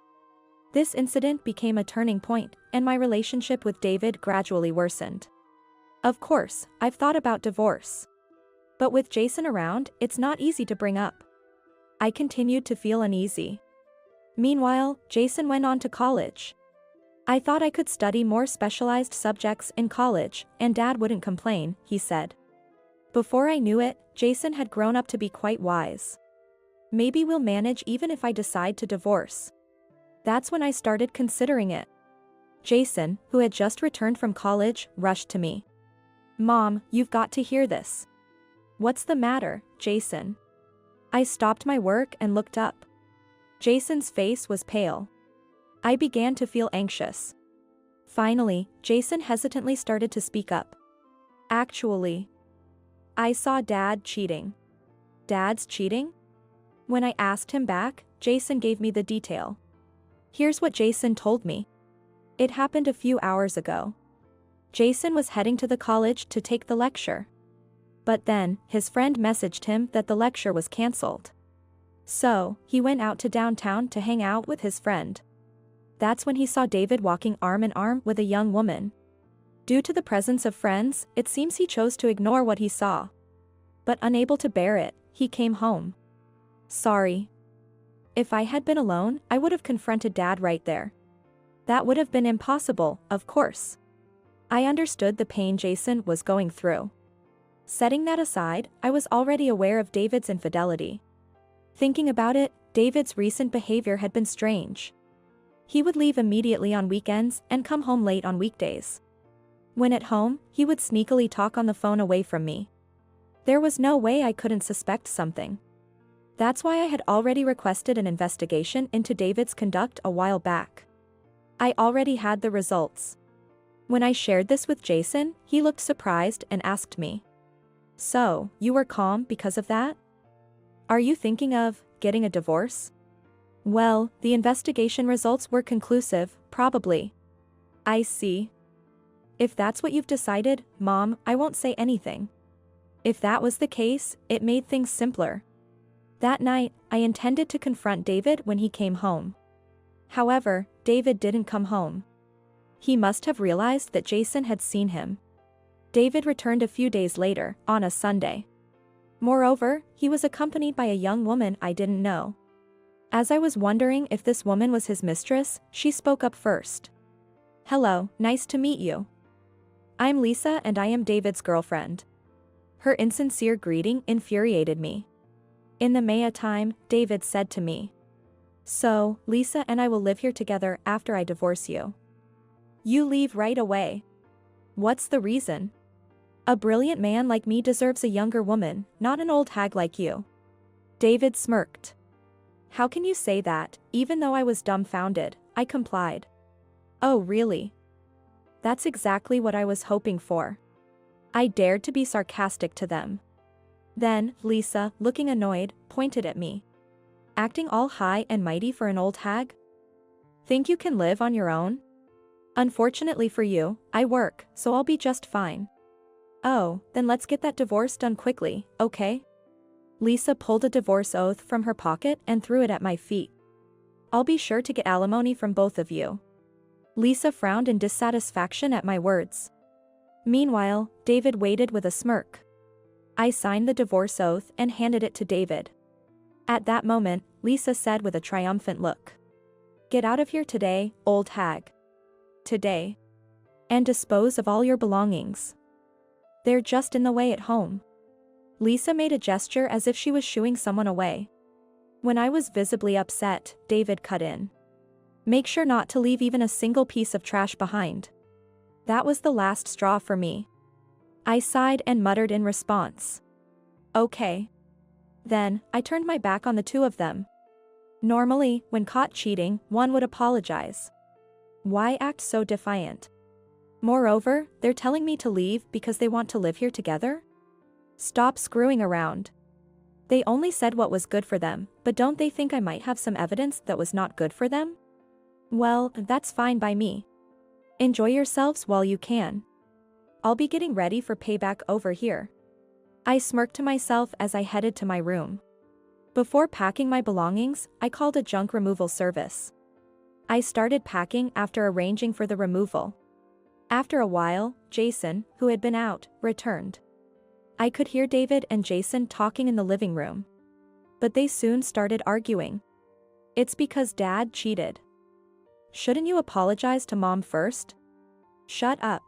This incident became a turning point, and my relationship with David gradually worsened. Of course, I've thought about divorce. But with Jason around, it's not easy to bring up. I continued to feel uneasy. Meanwhile, Jason went on to college. I thought I could study more specialized subjects in college, and Dad wouldn't complain, he said. Before I knew it, Jason had grown up to be quite wise. Maybe we'll manage even if I decide to divorce. That's when I started considering it. Jason, who had just returned from college, rushed to me. Mom, you've got to hear this. What's the matter, Jason? I stopped my work and looked up. Jason's face was pale. I began to feel anxious. Finally, Jason hesitantly started to speak up. Actually, I saw Dad cheating. Dad's cheating? When I asked him back, Jason gave me the detail. Here's what Jason told me. It happened a few hours ago. Jason was heading to the college to take the lecture. But then, his friend messaged him that the lecture was cancelled. So, he went out to downtown to hang out with his friend. That's when he saw David walking arm in arm with a young woman. Due to the presence of friends, it seems he chose to ignore what he saw. But unable to bear it, he came home. Sorry. If I had been alone, I would have confronted Dad right there. That would have been impossible, of course. I understood the pain Jason was going through. Setting that aside, I was already aware of David's infidelity. Thinking about it, David's recent behavior had been strange. He would leave immediately on weekends and come home late on weekdays. When at home, he would sneakily talk on the phone away from me. There was no way I couldn't suspect something. That's why I had already requested an investigation into David's conduct a while back. I already had the results. When I shared this with Jason, he looked surprised and asked me, So, you were calm because of that? Are you thinking of getting a divorce? Well, the investigation results were conclusive, probably. I see. If that's what you've decided, Mom, I won't say anything. If that was the case, it made things simpler. That night, I intended to confront David when he came home. However, David didn't come home. He must have realized that Jason had seen him. David returned a few days later, on a Sunday. Moreover, he was accompanied by a young woman I didn't know. As I was wondering if this woman was his mistress, she spoke up first. Hello, nice to meet you. I'm Lisa and I am David's girlfriend. Her insincere greeting infuriated me. In the Maya time, David said to me, So, Lisa and I will live here together after I divorce you. You leave right away. What's the reason? A brilliant man like me deserves a younger woman, not an old hag like you. David smirked. How can you say that? Even though I was dumbfounded, I complied. Oh really? That's exactly what I was hoping for. I dared to be sarcastic to them. Then, Lisa, looking annoyed, pointed at me. Acting all high and mighty for an old hag? Think you can live on your own? Unfortunately for you, I work, so I'll be just fine. Oh, then let's get that divorce done quickly, okay? Lisa pulled a divorce oath from her pocket and threw it at my feet. I'll be sure to get alimony from both of you. Lisa frowned in dissatisfaction at my words. Meanwhile, David waited with a smirk. I signed the divorce oath and handed it to David. At that moment, Lisa said with a triumphant look. Get out of here today, old hag. Today. And dispose of all your belongings. They're just in the way at home. Lisa made a gesture as if she was shooing someone away. When I was visibly upset, David cut in. Make sure not to leave even a single piece of trash behind. That was the last straw for me. I sighed and muttered in response. Okay. Then, I turned my back on the two of them. Normally, when caught cheating, one would apologize. Why act so defiant? Moreover, they're telling me to leave because they want to live here together? Stop screwing around. They only said what was good for them, but don't they think I might have some evidence that was not good for them? Well, that's fine by me. Enjoy yourselves while you can. I'll be getting ready for payback over here. I smirked to myself as I headed to my room. Before packing my belongings, I called a junk removal service. I started packing after arranging for the removal. After a while, Jason, who had been out, returned. I could hear David and Jason talking in the living room. But they soon started arguing. It's because Dad cheated. Shouldn't you apologize to Mom first? Shut up.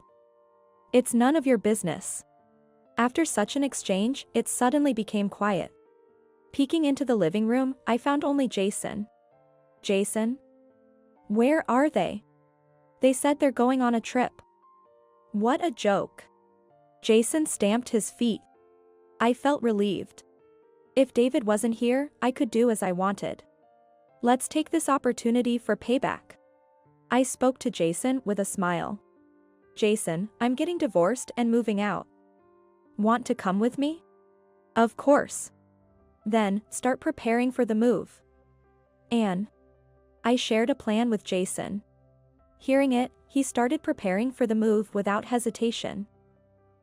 It's none of your business. After such an exchange, it suddenly became quiet. Peeking into the living room, I found only Jason. Jason? Where are they? They said they're going on a trip. What a joke. Jason stamped his feet. I felt relieved. If David wasn't here, I could do as I wanted. Let's take this opportunity for payback. I spoke to Jason with a smile. Jason, I'm getting divorced and moving out. Want to come with me? Of course. Then, start preparing for the move. Anne. I shared a plan with Jason. Hearing it, he started preparing for the move without hesitation.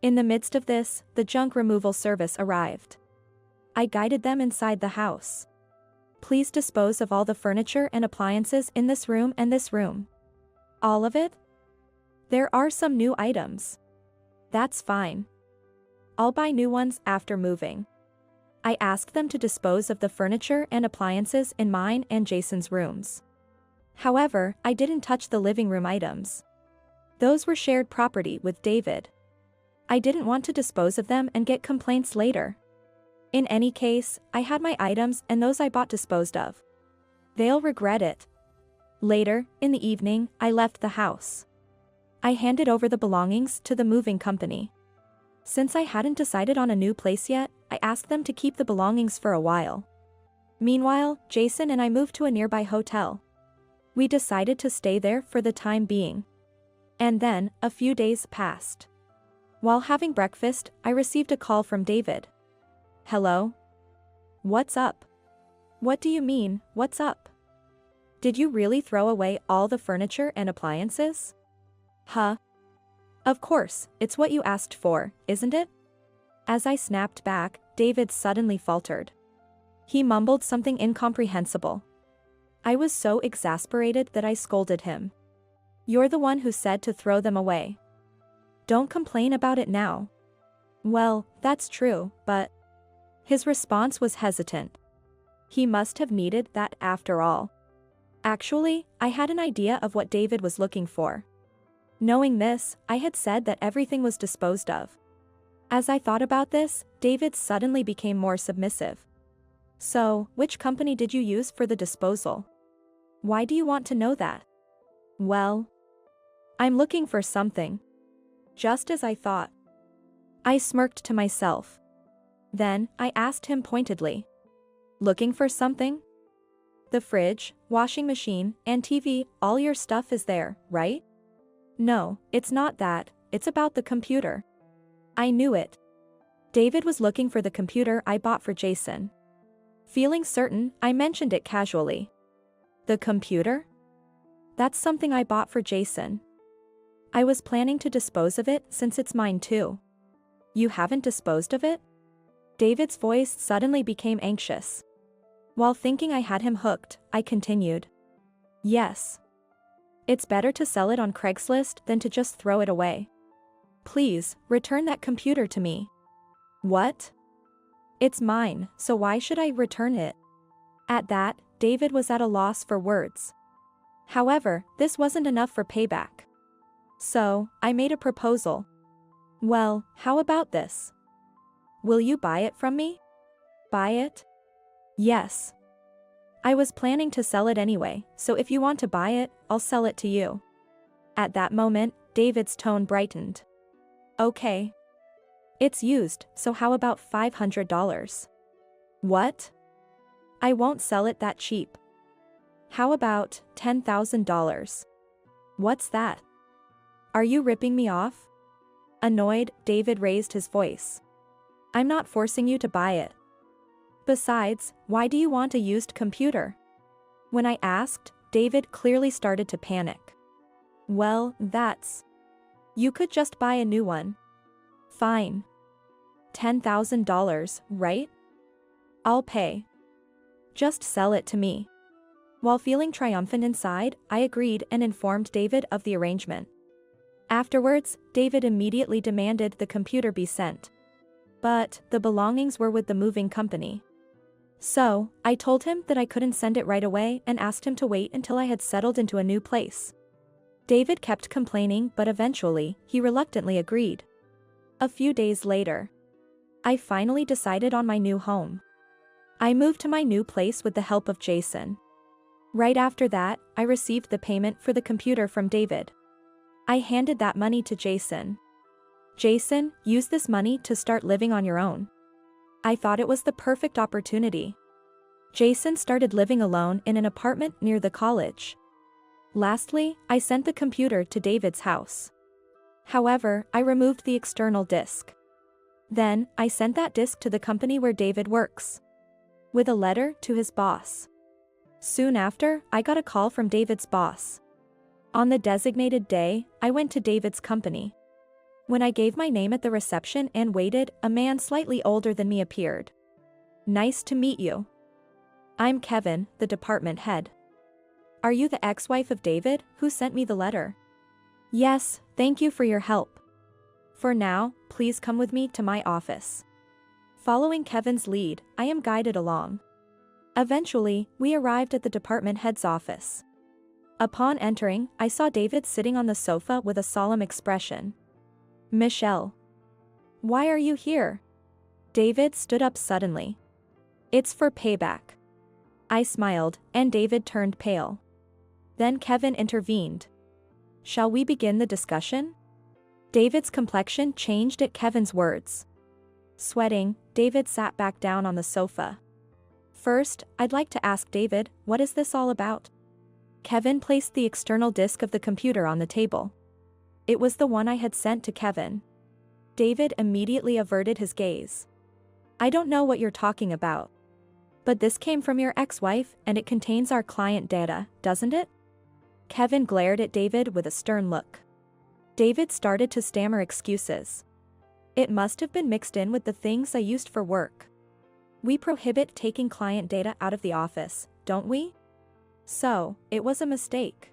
In the midst of this, the junk removal service arrived. I guided them inside the house. Please dispose of all the furniture and appliances in this room and this room. All of it? There are some new items. That's fine. I'll buy new ones after moving. I asked them to dispose of the furniture and appliances in mine and Jason's rooms. However, I didn't touch the living room items. Those were shared property with David. I didn't want to dispose of them and get complaints later. In any case, I had my items and those I bought disposed of. They'll regret it. Later, in the evening, I left the house. I handed over the belongings to the moving company. Since I hadn't decided on a new place yet, I asked them to keep the belongings for a while. Meanwhile, Jason and I moved to a nearby hotel. We decided to stay there for the time being. And then, a few days passed. While having breakfast, I received a call from David. Hello? What's up? What do you mean, what's up? Did you really throw away all the furniture and appliances? Huh? Of course, it's what you asked for, isn't it? As I snapped back, David suddenly faltered. He mumbled something incomprehensible. I was so exasperated that I scolded him. You're the one who said to throw them away. Don't complain about it now. Well, that's true, but... His response was hesitant. He must have needed that after all. Actually, I had an idea of what David was looking for. Knowing this, I had said that everything was disposed of. As I thought about this, David suddenly became more submissive. So, which company did you use for the disposal? Why do you want to know that? Well, I'm looking for something. Just as I thought. I smirked to myself. Then, I asked him pointedly. Looking for something? The fridge, washing machine, and TV, all your stuff is there, right? No, it's not that, it's about the computer. I knew it. David was looking for the computer I bought for Jason. Feeling certain, I mentioned it casually. The computer? That's something I bought for Jason. I was planning to dispose of it since it's mine too. You haven't disposed of it? David's voice suddenly became anxious. While thinking I had him hooked, I continued. Yes. It's better to sell it on Craigslist than to just throw it away. Please, return that computer to me. What? It's mine, so why should I return it? At that, David was at a loss for words. However, this wasn't enough for payback. So, I made a proposal. Well, how about this? Will you buy it from me? Buy it? Yes. I was planning to sell it anyway, so if you want to buy it, I'll sell it to you. At that moment, David's tone brightened. Okay. It's used, so how about $500? What? I won't sell it that cheap. How about $10,000? What's that? Are you ripping me off? Annoyed, David raised his voice. I'm not forcing you to buy it. Besides, why do you want a used computer? When I asked, David clearly started to panic. Well, that's... You could just buy a new one. Fine. $10,000, right? I'll pay. Just sell it to me. While feeling triumphant inside, I agreed and informed David of the arrangement. Afterwards, David immediately demanded the computer be sent. But the belongings were with the moving company. So, I told him that I couldn't send it right away and asked him to wait until I had settled into a new place. David kept complaining, but eventually, he reluctantly agreed. A few days later, I finally decided on my new home. I moved to my new place with the help of Jason. Right after that, I received the payment for the computer from David. I handed that money to Jason. Jason, use this money to start living on your own. I thought it was the perfect opportunity. Jason started living alone in an apartment near the college. Lastly, I sent the computer to David's house. However, I removed the external disk. Then, I sent that disk to the company where David works. With a letter to his boss. Soon after, I got a call from David's boss. On the designated day, I went to David's company. When I gave my name at the reception and waited, a man slightly older than me appeared. Nice to meet you. I'm Kevin, the department head. Are you the ex-wife of David, who sent me the letter? Yes, thank you for your help. For now, please come with me to my office. Following Kevin's lead, I am guided along. Eventually, we arrived at the department head's office. Upon entering, I saw David sitting on the sofa with a solemn expression. Michelle. Why are you here? David stood up suddenly. It's for payback. I smiled, and David turned pale. Then Kevin intervened. Shall we begin the discussion? David's complexion changed at Kevin's words. Sweating, David sat back down on the sofa. First, I'd like to ask David, what is this all about? Kevin placed the external disk of the computer on the table. It was the one I had sent to Kevin. David immediately averted his gaze. I don't know what you're talking about. But this came from your ex-wife, and it contains our client data, doesn't it? Kevin glared at David with a stern look. David started to stammer excuses. It must have been mixed in with the things I used for work. We prohibit taking client data out of the office, don't we? So, it was a mistake.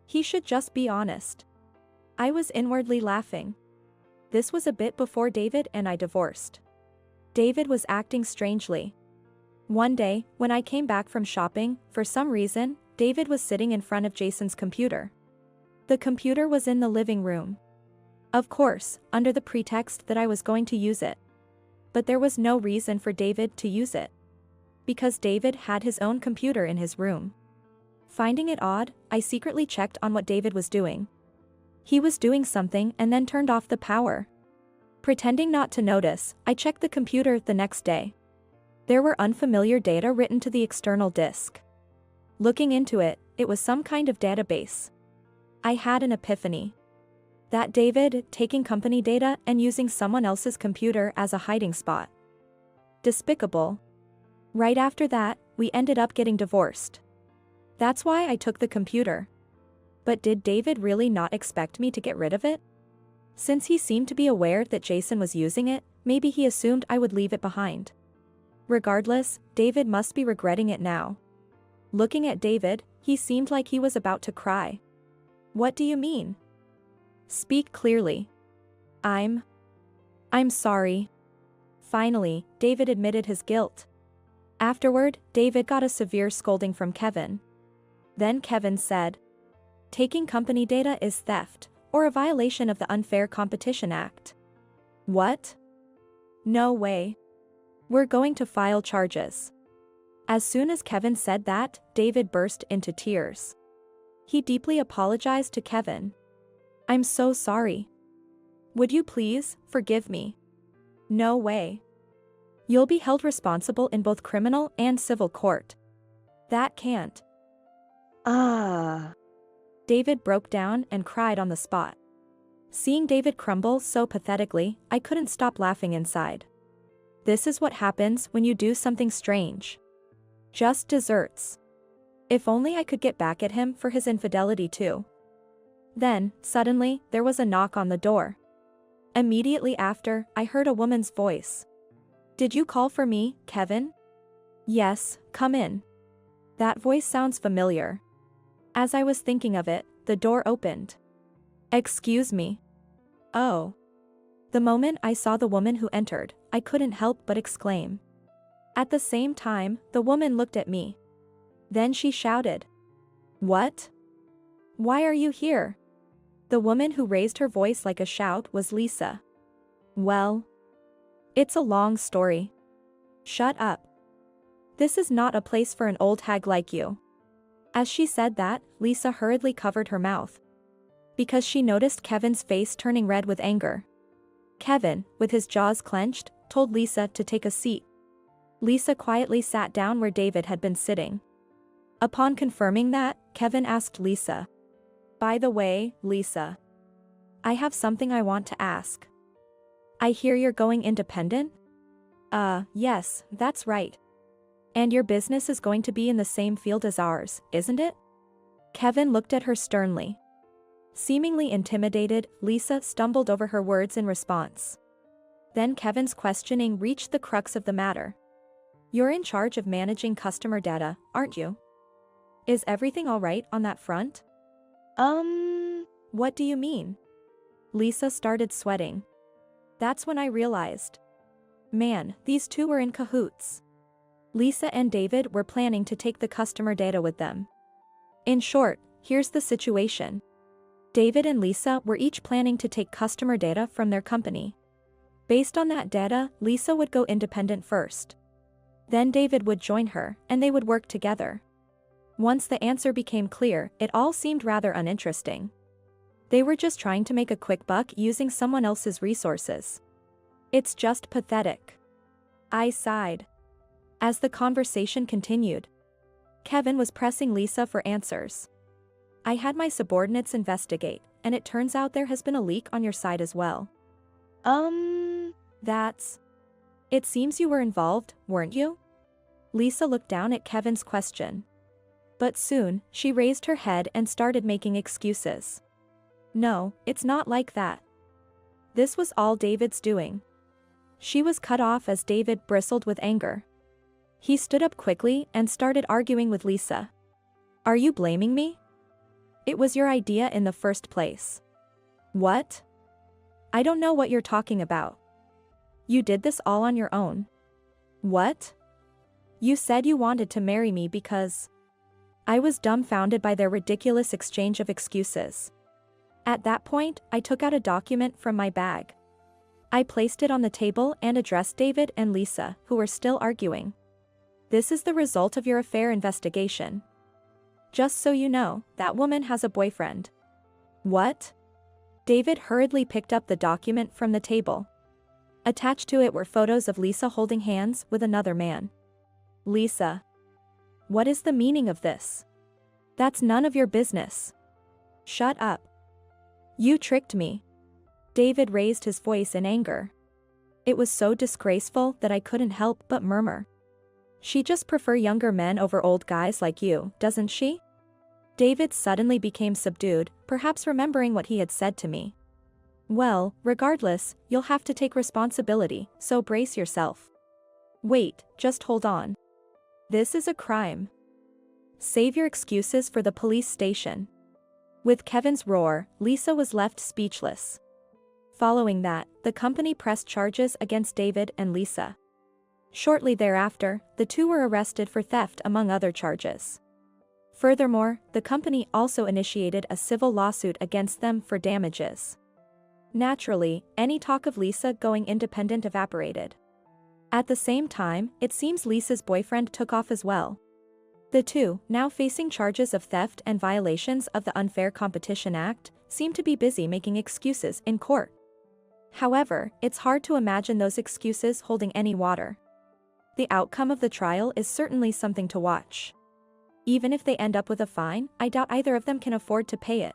He should just be honest. I was inwardly laughing. This was a bit before David and I divorced. David was acting strangely. One day, when I came back from shopping, for some reason, David was sitting in front of Jason's computer. The computer was in the living room. Of course, under the pretext that I was going to use it. But there was no reason for David to use it. Because David had his own computer in his room. Finding it odd, I secretly checked on what David was doing. He was doing something and then turned off the power. Pretending not to notice, I checked the computer the next day. There were unfamiliar data written to the external disk. Looking into it, it was some kind of database. I had an epiphany. That David taking company data and using someone else's computer as a hiding spot. Despicable. Right after that, we ended up getting divorced. That's why I took the computer. But did David really not expect me to get rid of it? Since he seemed to be aware that Jason was using it, maybe he assumed I would leave it behind. Regardless, David must be regretting it now. Looking at David, he seemed like he was about to cry. What do you mean? Speak clearly. I'm sorry. Finally, David admitted his guilt. Afterward, David got a severe scolding from Kevin. Then Kevin said, "Taking company data is theft, or a violation of the Unfair Competition Act." What? No way. We're going to file charges. As soon as Kevin said that, David burst into tears. He deeply apologized to Kevin. "I'm so sorry. Would you please forgive me?" "No way. You'll be held responsible in both criminal and civil court." "That can't." David broke down and cried on the spot. Seeing David crumble so pathetically, I couldn't stop laughing inside. This is what happens when you do something strange. Just desserts. If only I could get back at him for his infidelity too. Then, suddenly, there was a knock on the door. Immediately after, I heard a woman's voice. "Did you call for me, Kevin?" "Yes, come in." That voice sounds familiar. As I was thinking of it, the door opened. "Excuse me." "Oh." The moment I saw the woman who entered, I couldn't help but exclaim. At the same time, the woman looked at me. Then she shouted, "What? Why are you here?" The woman who raised her voice like a shout was Lisa. "Well, it's a long story." "Shut up. This is not a place for an old hag like you." As she said that, Lisa hurriedly covered her mouth. Because she noticed Kevin's face turning red with anger. Kevin, with his jaws clenched, told Lisa to take a seat. Lisa quietly sat down where David had been sitting. Upon confirming that, Kevin asked Lisa, "By the way, Lisa, I have something I want to ask. I hear you're going independent?" Yes, that's right. "And your business is going to be in the same field as ours, isn't it?" Kevin looked at her sternly. Seemingly intimidated, Lisa stumbled over her words in response. Then Kevin's questioning reached the crux of the matter. "You're in charge of managing customer data, aren't you? Is everything all right on that front?" What do you mean?" Lisa started sweating. That's when I realized. Man, these two were in cahoots. Lisa and David were planning to take the customer data with them. In short, here's the situation. David and Lisa were each planning to take customer data from their company. Based on that data, Lisa would go independent first. Then David would join her, and they would work together. Once the answer became clear, it all seemed rather uninteresting. They were just trying to make a quick buck using someone else's resources. It's just pathetic. I sighed. As the conversation continued, Kevin was pressing Lisa for answers. "I had my subordinates investigate, and it turns out there has been a leak on your side as well." That's... It seems you were involved, weren't you?" Lisa looked down at Kevin's question. But soon, she raised her head and started making excuses. "No, it's not like that. This was all David's doing." She was cut off as David bristled with anger. He stood up quickly and started arguing with Lisa. "Are you blaming me? It was your idea in the first place." "What? I don't know what you're talking about. You did this all on your own." "What? You said you wanted to marry me because..." I was dumbfounded by their ridiculous exchange of excuses. At that point, I took out a document from my bag. I placed it on the table and addressed David and Lisa, who were still arguing. "This is the result of your affair investigation. Just so you know, that woman has a boyfriend." "What?" David hurriedly picked up the document from the table. Attached to it were photos of Lisa holding hands with another man. "Lisa, what is the meaning of this? That's none of your business." "Shut up. You tricked me." David raised his voice in anger. It was so disgraceful that I couldn't help but murmur. She just prefers younger men over old guys like you, doesn't she? David suddenly became subdued, perhaps remembering what he had said to me. Well, regardless, you'll have to take responsibility, so brace yourself. Wait, just hold on. This is a crime. Save your excuses for the police station. With Kevin's roar, Lisa was left speechless. Following that, the company pressed charges against David and Lisa. Shortly thereafter, the two were arrested for theft among other charges. Furthermore, the company also initiated a civil lawsuit against them for damages. Naturally, any talk of Lisa going independent evaporated. At the same time, it seems Lisa's boyfriend took off as well. The two, now facing charges of theft and violations of the Unfair Competition Act, seem to be busy making excuses in court. However, it's hard to imagine those excuses holding any water. The outcome of the trial is certainly something to watch. Even if they end up with a fine, I doubt either of them can afford to pay it.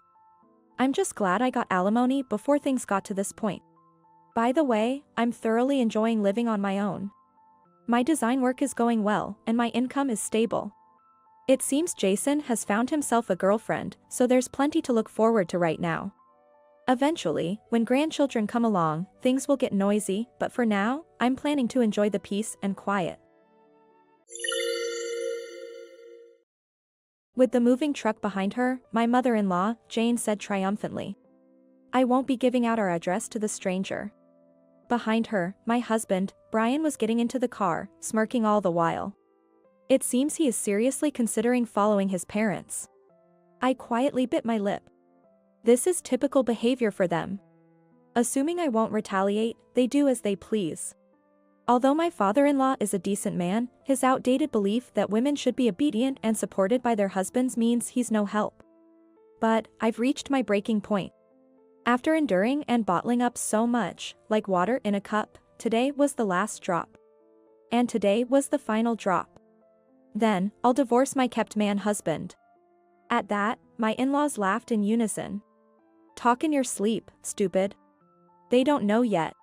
I'm just glad I got alimony before things got to this point. By the way, I'm thoroughly enjoying living on my own. My design work is going well, and my income is stable. It seems Jason has found himself a girlfriend, so there's plenty to look forward to right now. Eventually, when grandchildren come along, things will get noisy, but for now, I'm planning to enjoy the peace and quiet. With the moving truck behind her, my mother-in-law, Jane, said triumphantly, "I won't be giving out our address to the stranger." Behind her, my husband, Brian, was getting into the car, smirking all the while. It seems he is seriously considering following his parents. I quietly bit my lip. This is typical behavior for them. Assuming I won't retaliate, they do as they please. Although my father-in-law is a decent man, his outdated belief that women should be obedient and supported by their husbands means he's no help. But I've reached my breaking point. After enduring and bottling up so much, like water in a cup, today was the last drop. And today was the final drop. Then, I'll divorce my kept man husband. At that, my in-laws laughed in unison. Talk in your sleep, stupid. They don't know yet.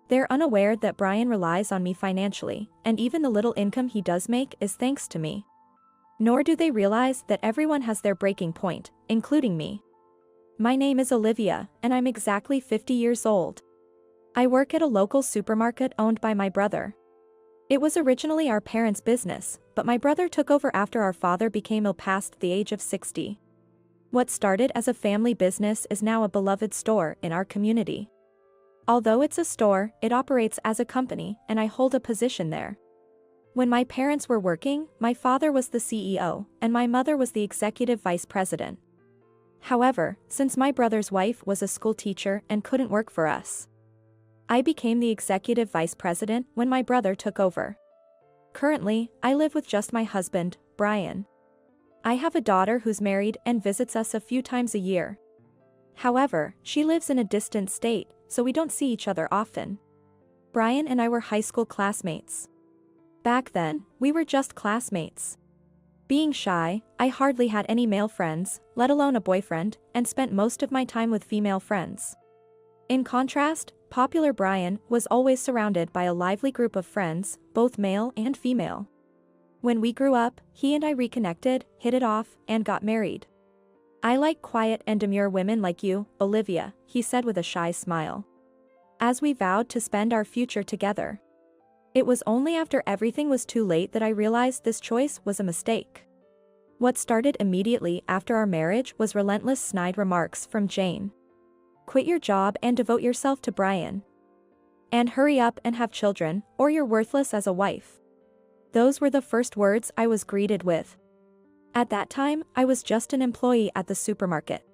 They're unaware that Brian relies on me financially, and even the little income he does make is thanks to me. Nor do they realize that everyone has their breaking point, including me. My name is Olivia, and I'm exactly 50 years old. I work at a local supermarket owned by my brother. It was originally our parents' business, but my brother took over after our father became ill past the age of 60. What started as a family business is now a beloved store in our community. Although it's a store, it operates as a company, and I hold a position there. When my parents were working, my father was the CEO, and my mother was the executive vice president. However, since my brother's wife was a school teacher and couldn't work for us, I became the executive vice president when my brother took over. Currently, I live with just my husband, Brian. I have a daughter who's married and visits us a few times a year. However, she lives in a distant state, so we don't see each other often. Brian and I were high school classmates. Back then, we were just classmates. Being shy, I hardly had any male friends, let alone a boyfriend, and spent most of my time with female friends. In contrast, popular Brian was always surrounded by a lively group of friends, both male and female. When we grew up, he and I reconnected, hit it off, and got married. I like quiet and demure women like you, Olivia, he said with a shy smile. As we vowed to spend our future together. It was only after everything was too late that I realized this choice was a mistake. What started immediately after our marriage was relentless snide remarks from Jane. Quit your job and devote yourself to Brian. And hurry up and have children, or you're worthless as a wife. Those were the first words I was greeted with. At that time, I was just an employee at the supermarket.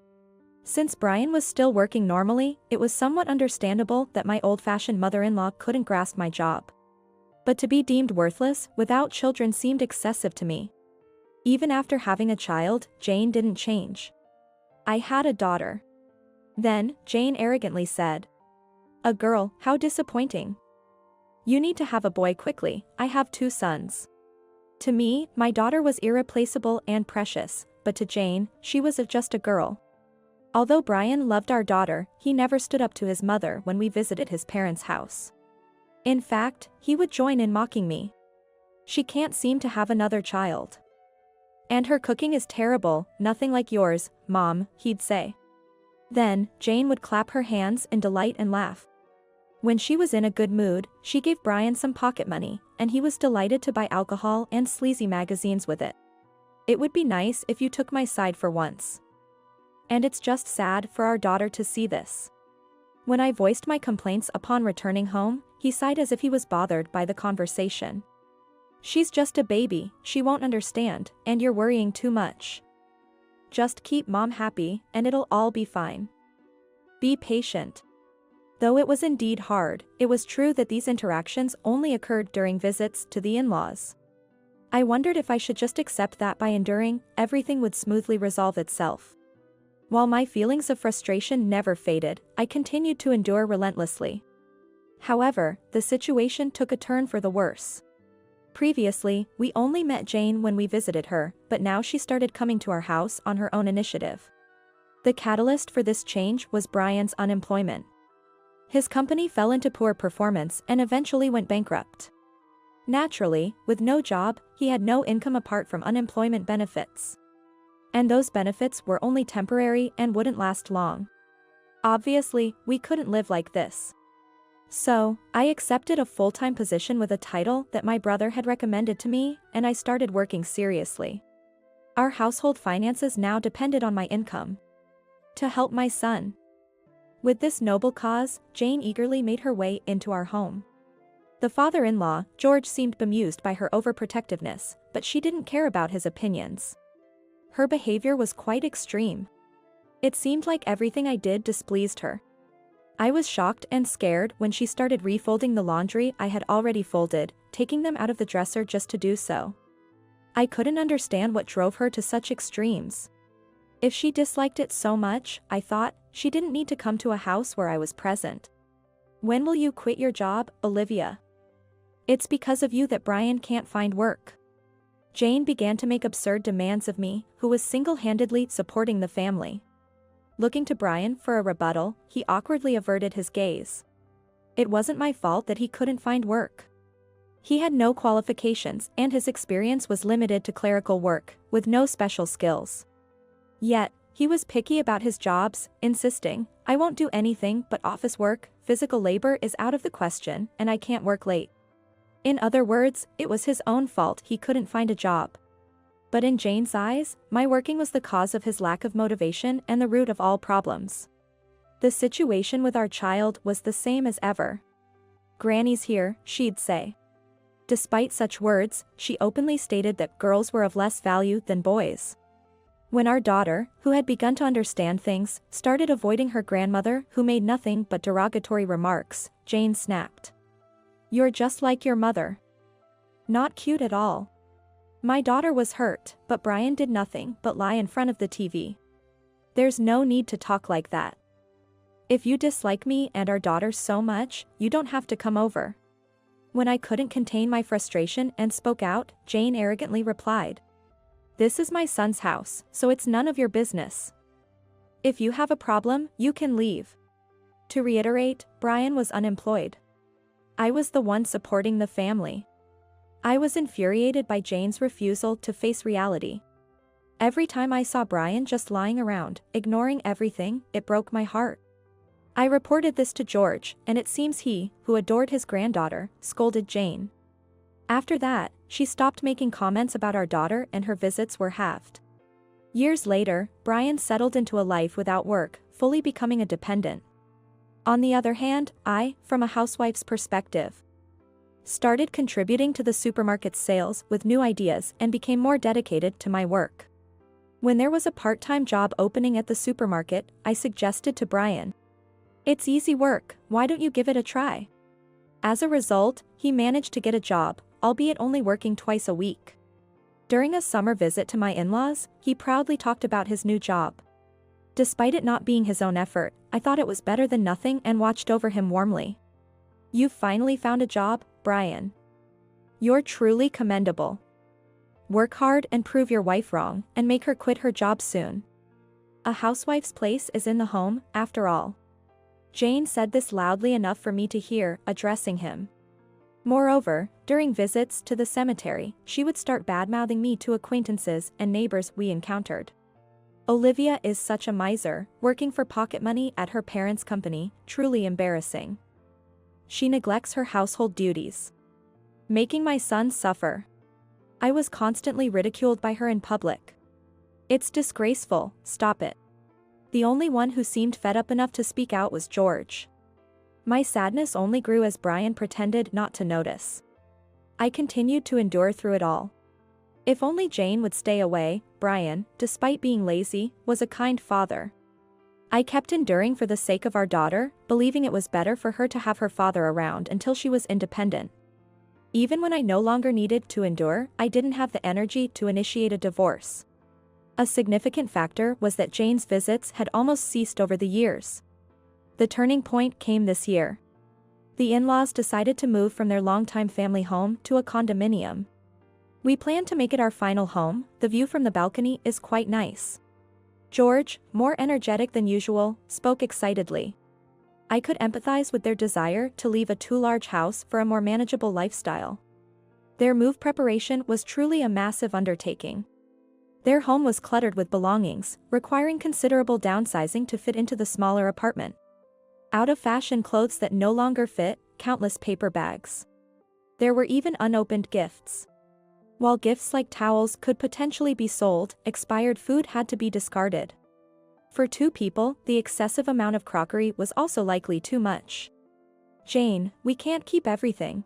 Since Brian was still working normally, it was somewhat understandable that my old-fashioned mother-in-law couldn't grasp my job. But to be deemed worthless without children seemed excessive to me. Even after having a child, Jane didn't change. I had a daughter. Then, Jane arrogantly said, "A girl, how disappointing. You need to have a boy quickly, I have 2 sons." To me, my daughter was irreplaceable and precious, but to Jane, she was just a girl. Although Brian loved our daughter, he never stood up to his mother when we visited his parents' house. In fact, he would join in mocking me. She can't seem to have another child. And her cooking is terrible, nothing like yours, Mom, he'd say. Then, Jane would clap her hands in delight and laugh. When she was in a good mood, she gave Brian some pocket money, and he was delighted to buy alcohol and sleazy magazines with it. It would be nice if you took my side for once. And it's just sad for our daughter to see this. When I voiced my complaints upon returning home, he sighed as if he was bothered by the conversation. She's just a baby, she won't understand, and you're worrying too much. Just keep Mom happy, and it'll all be fine. Be patient. Though it was indeed hard, it was true that these interactions only occurred during visits to the in-laws. I wondered if I should just accept that by enduring, everything would smoothly resolve itself. While my feelings of frustration never faded, I continued to endure relentlessly. However, the situation took a turn for the worse. Previously, we only met Jane when we visited her, but now she started coming to our house on her own initiative. The catalyst for this change was Brian's unemployment. His company fell into poor performance and eventually went bankrupt. Naturally, with no job, he had no income apart from unemployment benefits. And those benefits were only temporary and wouldn't last long. Obviously, we couldn't live like this. So, I accepted a full-time position with a title that my brother had recommended to me, and I started working seriously. Our household finances now depended on my income. To help my son. With this noble cause, Jane eagerly made her way into our home. The father-in-law, George, seemed bemused by her overprotectiveness, but she didn't care about his opinions. Her behavior was quite extreme. It seemed like everything I did displeased her. I was shocked and scared when she started refolding the laundry I had already folded, taking them out of the dresser just to do so. I couldn't understand what drove her to such extremes. If she disliked it so much, I thought, she didn't need to come to a house where I was present. When will you quit your job, Olivia? It's because of you that Brian can't find work. Jane began to make absurd demands of me, who was single-handedly supporting the family. Looking to Brian for a rebuttal, he awkwardly averted his gaze. It wasn't my fault that he couldn't find work. He had no qualifications and his experience was limited to clerical work, with no special skills. Yet, he was picky about his jobs, insisting, I won't do anything but office work, physical labor is out of the question, and I can't work late. In other words, it was his own fault he couldn't find a job. But in Jane's eyes, my working was the cause of his lack of motivation and the root of all problems. The situation with our child was the same as ever. Granny's here, she'd say. Despite such words, she openly stated that girls were of less value than boys. When our daughter, who had begun to understand things, started avoiding her grandmother who made nothing but derogatory remarks, Jane snapped. You're just like your mother. Not cute at all. My daughter was hurt, but Brian did nothing but lie in front of the TV. There's no need to talk like that. If you dislike me and our daughter so much, you don't have to come over. When I couldn't contain my frustration and spoke out, Jane arrogantly replied. This is my son's house, so it's none of your business. If you have a problem, you can leave. To reiterate, Brian was unemployed. I was the one supporting the family. I was infuriated by Jane's refusal to face reality. Every time I saw Brian just lying around, ignoring everything, it broke my heart. I reported this to George, and it seems he, who adored his granddaughter, scolded Jane. After that, she stopped making comments about our daughter and her visits were halved. Years later, Brian settled into a life without work, fully becoming a dependent. On the other hand, I, from a housewife's perspective, started contributing to the supermarket's sales with new ideas and became more dedicated to my work. When there was a part-time job opening at the supermarket, I suggested to Brian, it's easy work, why don't you give it a try? As a result, he managed to get a job, albeit only working twice a week. During a summer visit to my in-laws, he proudly talked about his new job. Despite it not being his own effort, I thought it was better than nothing and watched over him warmly. You've finally found a job, Brian. You're truly commendable. Work hard and prove your wife wrong, and make her quit her job soon. A housewife's place is in the home, after all. Jane said this loudly enough for me to hear, addressing him. Moreover, during visits to the cemetery, she would start badmouthing me to acquaintances and neighbors we encountered. Olivia is such a miser, working for pocket money at her parents' company, truly embarrassing. She neglects her household duties, making my son suffer. I was constantly ridiculed by her in public. It's disgraceful, stop it. The only one who seemed fed up enough to speak out was George. My sadness only grew as Brian pretended not to notice. I continued to endure through it all. If only Jane would stay away, Brian, despite being lazy, was a kind father. I kept enduring for the sake of our daughter, believing it was better for her to have her father around until she was independent. Even when I no longer needed to endure, I didn't have the energy to initiate a divorce. A significant factor was that Jane's visits had almost ceased over the years. The turning point came this year. The in-laws decided to move from their longtime family home to a condominium. We plan to make it our final home. The view from the balcony is quite nice. George, more energetic than usual, spoke excitedly. I could empathize with their desire to leave a too large house for a more manageable lifestyle. Their move preparation was truly a massive undertaking. Their home was cluttered with belongings, requiring considerable downsizing to fit into the smaller apartment. Out-of-fashion clothes that no longer fit, countless paper bags. There were even unopened gifts. While gifts like towels could potentially be sold, expired food had to be discarded. For two people, the excessive amount of crockery was also likely too much. Jane, we can't keep everything.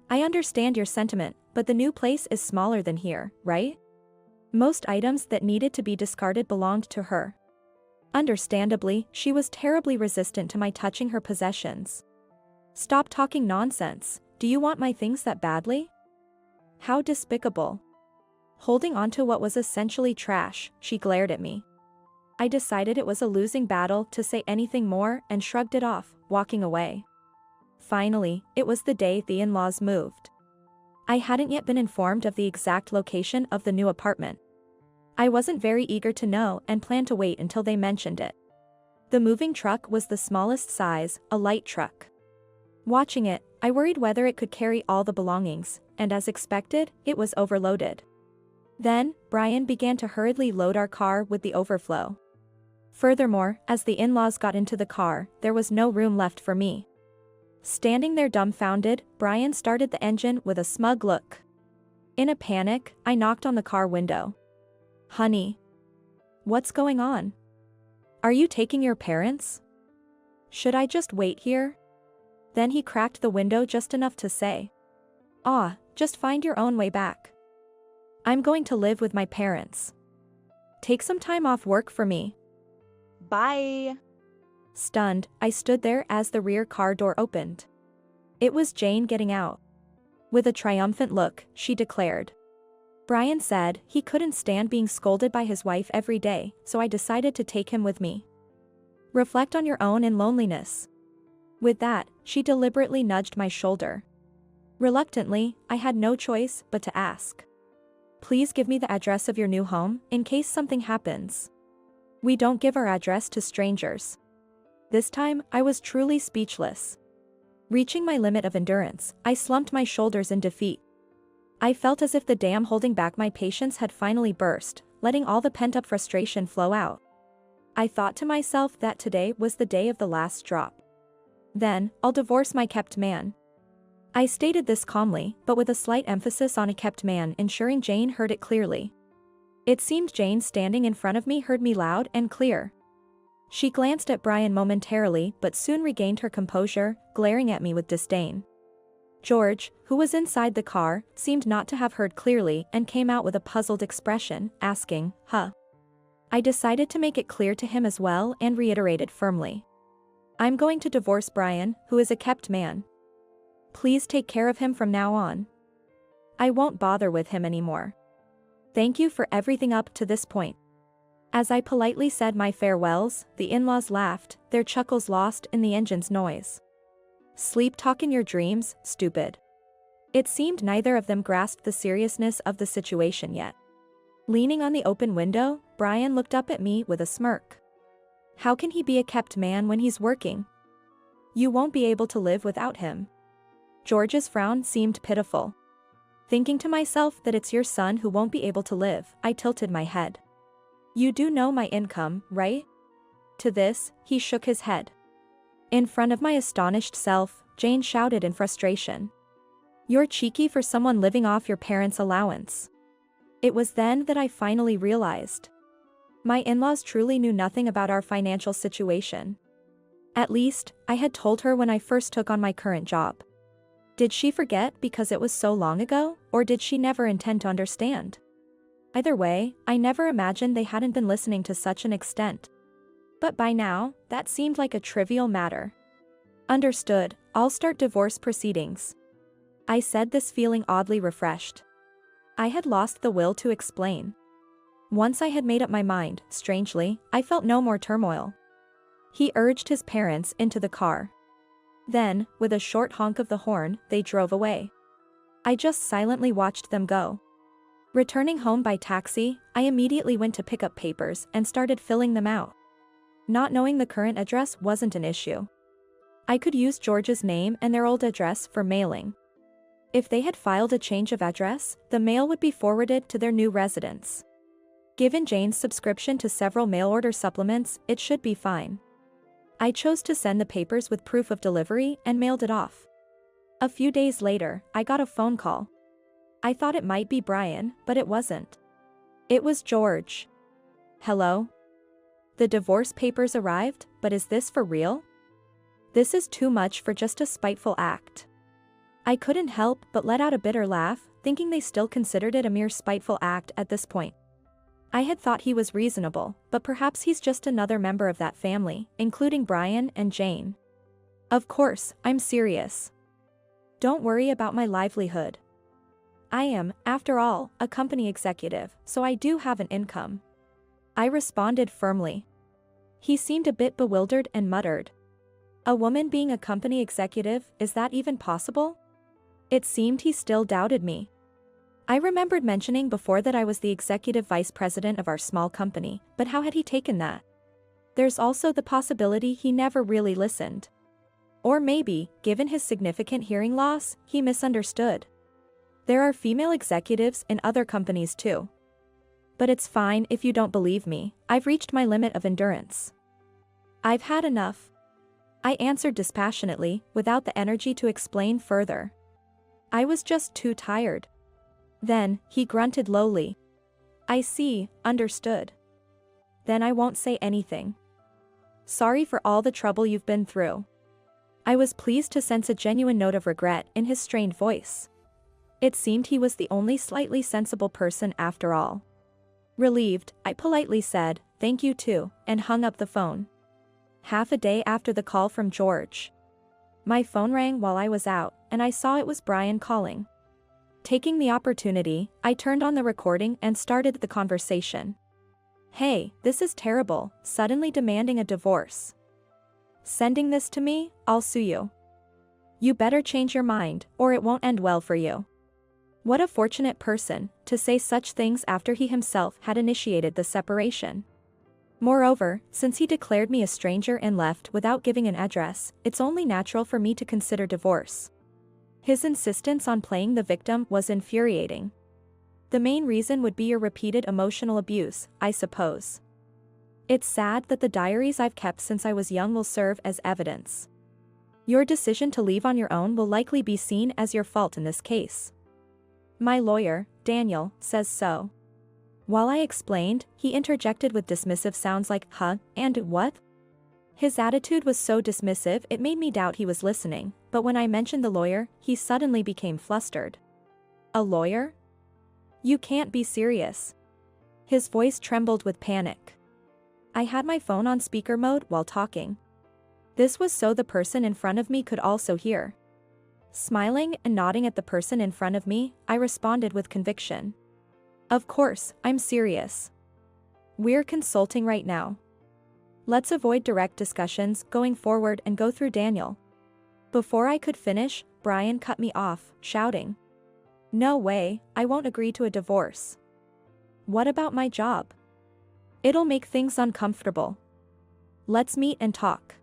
I understand your sentiment, but the new place is smaller than here, right? Most items that needed to be discarded belonged to her. Understandably, she was terribly resistant to my touching her possessions. Stop talking nonsense. Do you want my things that badly? How despicable. Holding onto what was essentially trash, she glared at me. I decided it was a losing battle to say anything more and shrugged it off, walking away. Finally, it was the day the in-laws moved. I hadn't yet been informed of the exact location of the new apartment. I wasn't very eager to know and planned to wait until they mentioned it. The moving truck was the smallest size, a light truck. Watching it, I worried whether it could carry all the belongings, and as expected, it was overloaded. Then, Brian began to hurriedly load our car with the overflow. Furthermore, as the in-laws got into the car, there was no room left for me. Standing there dumbfounded, Brian started the engine with a smug look. In a panic, I knocked on the car window. Honey. What's going on? Are you taking your parents? Should I just wait here? Then he cracked the window just enough to say, just find your own way back. I'm going to live with my parents. Take some time off work for me. Bye. Stunned, I stood there as the rear car door opened. It was Jane getting out. With a triumphant look, she declared. Brian said he couldn't stand being scolded by his wife every day, so I decided to take him with me. Reflect on your own in loneliness. With that, she deliberately nudged my shoulder. Reluctantly, I had no choice but to ask. Please give me the address of your new home, in case something happens. We don't give our address to strangers. This time, I was truly speechless. Reaching my limit of endurance, I slumped my shoulders in defeat. I felt as if the dam holding back my patience had finally burst, letting all the pent-up frustration flow out. I thought to myself that today was the day of the last drop. Then, I'll divorce my kept man. I stated this calmly, but with a slight emphasis on a kept man, ensuring Jane heard it clearly. It seemed Jane standing in front of me heard me loud and clear. She glanced at Brian momentarily but soon regained her composure, glaring at me with disdain. George, who was inside the car, seemed not to have heard clearly and came out with a puzzled expression, asking, Huh? I decided to make it clear to him as well and reiterated firmly. I'm going to divorce Brian, who is a kept man. Please take care of him from now on. I won't bother with him anymore. Thank you for everything up to this point. As I politely said my farewells, the in-laws laughed, their chuckles lost in the engine's noise. Sleep talk in your dreams, stupid. It seemed neither of them grasped the seriousness of the situation yet. Leaning on the open window, Brian looked up at me with a smirk. How can he be a kept man when he's working? You won't be able to live without him. George's frown seemed pitiful. Thinking to myself that it's your son who won't be able to live, I tilted my head. You do know my income, right? To this, he shook his head. In front of my astonished self, Jane shouted in frustration. You're cheeky for someone living off your parents' allowance. It was then that I finally realized. My in-laws truly knew nothing about our financial situation. At least, I had told her when I first took on my current job. Did she forget because it was so long ago, or did she never intend to understand? Either way, I never imagined they hadn't been listening to such an extent. But by now, that seemed like a trivial matter. Understood, I'll start divorce proceedings. I said this feeling oddly refreshed. I had lost the will to explain. Once I had made up my mind, strangely, I felt no more turmoil. He urged his parents into the car. Then, with a short honk of the horn, they drove away. I just silently watched them go. Returning home by taxi, I immediately went to pick up papers and started filling them out. Not knowing the current address wasn't an issue. I could use George's name and their old address for mailing. If they had filed a change of address, the mail would be forwarded to their new residence. Given Jane's subscription to several mail-order supplements, it should be fine. I chose to send the papers with proof of delivery and mailed it off. A few days later, I got a phone call. I thought it might be Brian, but it wasn't. It was George. Hello? The divorce papers arrived, but is this for real? This is too much for just a spiteful act. I couldn't help but let out a bitter laugh, thinking they still considered it a mere spiteful act at this point. I had thought he was reasonable, but perhaps he's just another member of that family, including Brian and Jane. Of course, I'm serious. Don't worry about my livelihood. I am, after all, a company executive, so I do have an income. I responded firmly. He seemed a bit bewildered and muttered. A woman being a company executive, is that even possible? It seemed he still doubted me. I remembered mentioning before that I was the executive vice president of our small company, but how had he taken that? There's also the possibility he never really listened. Or maybe, given his significant hearing loss, he misunderstood. There are female executives in other companies too. But it's fine if you don't believe me, I've reached my limit of endurance. I've had enough. I answered dispassionately, without the energy to explain further. I was just too tired. Then, he grunted lowly. I see, understood. Then I won't say anything. Sorry for all the trouble you've been through. I was pleased to sense a genuine note of regret in his strained voice. It seemed he was the only slightly sensible person after all. Relieved, I politely said, thank you too, and hung up the phone. Half a day after the call from George. My phone rang while I was out, and I saw it was Brian calling. Taking the opportunity, I turned on the recording and started the conversation. Hey, this is terrible, suddenly demanding a divorce. Sending this to me, I'll sue you. You better change your mind, or it won't end well for you. What a fortunate person, to say such things after he himself had initiated the separation. Moreover, since he declared me a stranger and left without giving an address, it's only natural for me to consider divorce. His insistence on playing the victim was infuriating. The main reason would be your repeated emotional abuse, I suppose. It's sad that the diaries I've kept since I was young will serve as evidence. Your decision to leave on your own will likely be seen as your fault in this case. My lawyer, Daniel, says so. While I explained, he interjected with dismissive sounds like, huh, and what? His attitude was so dismissive it made me doubt he was listening, but when I mentioned the lawyer, he suddenly became flustered. A lawyer? You can't be serious. His voice trembled with panic. I had my phone on speaker mode while talking. This was so the person in front of me could also hear. Smiling and nodding at the person in front of me, I responded with conviction. Of course, I'm serious. We're consulting right now. Let's avoid direct discussions going forward and go through Daniel. Before I could finish, Brian cut me off, shouting. No way, I won't agree to a divorce. What about my job? It'll make things uncomfortable. Let's meet and talk.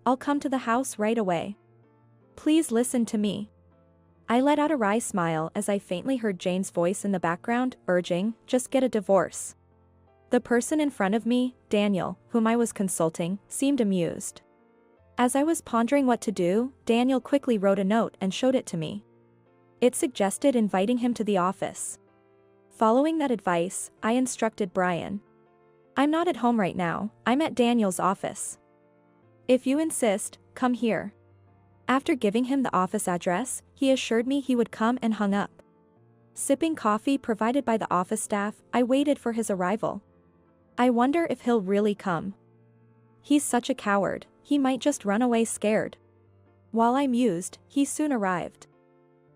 I'll come to the house right away. Please listen to me. I let out a wry smile as I faintly heard Jane's voice in the background, urging, just get a divorce. The person in front of me, Daniel, whom I was consulting, seemed amused. As I was pondering what to do, Daniel quickly wrote a note and showed it to me. It suggested inviting him to the office. Following that advice, I instructed Brian. I'm not at home right now, I'm at Daniel's office. If you insist, come here. After giving him the office address, he assured me he would come and hung up. Sipping coffee provided by the office staff, I waited for his arrival. I wonder if he'll really come. He's such a coward, he might just run away scared. While I mused, he soon arrived.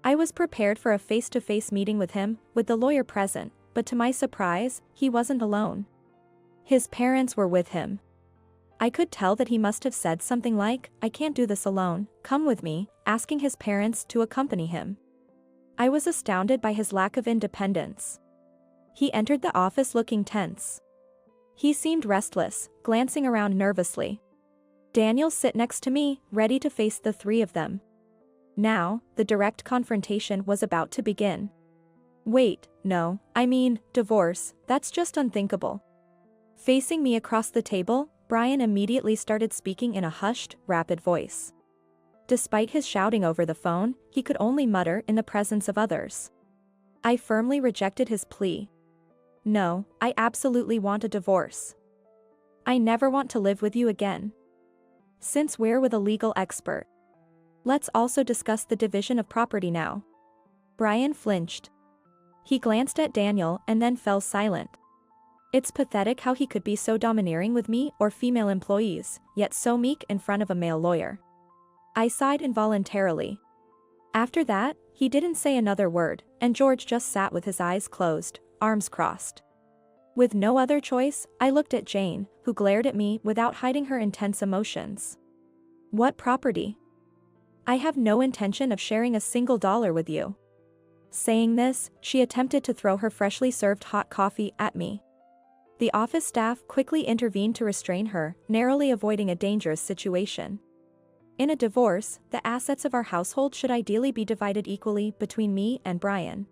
I was prepared for a face-to-face meeting with him, with the lawyer present, but to my surprise, he wasn't alone. His parents were with him. I could tell that he must have said something like, I can't do this alone, come with me, asking his parents to accompany him. I was astounded by his lack of independence. He entered the office looking tense. He seemed restless, glancing around nervously. Daniel sat next to me, ready to face the three of them. Now, the direct confrontation was about to begin. Wait, no, I mean, divorce, that's just unthinkable. Facing me across the table, Brian immediately started speaking in a hushed, rapid voice. Despite his shouting over the phone, he could only mutter in the presence of others. I firmly rejected his plea. No, I absolutely want a divorce. I never want to live with you again. Since we're with a legal expert, let's also discuss the division of property now. Brian flinched. He glanced at Daniel and then fell silent. It's pathetic how he could be so domineering with me or female employees, yet so meek in front of a male lawyer. I sighed involuntarily. After that, he didn't say another word, and George just sat with his eyes closed, arms crossed. With no other choice, I looked at Jane, who glared at me without hiding her intense emotions. What property? I have no intention of sharing a single dollar with you. Saying this, she attempted to throw her freshly served hot coffee at me. The office staff quickly intervened to restrain her, narrowly avoiding a dangerous situation. In a divorce, the assets of our household should ideally be divided equally between me and Brian.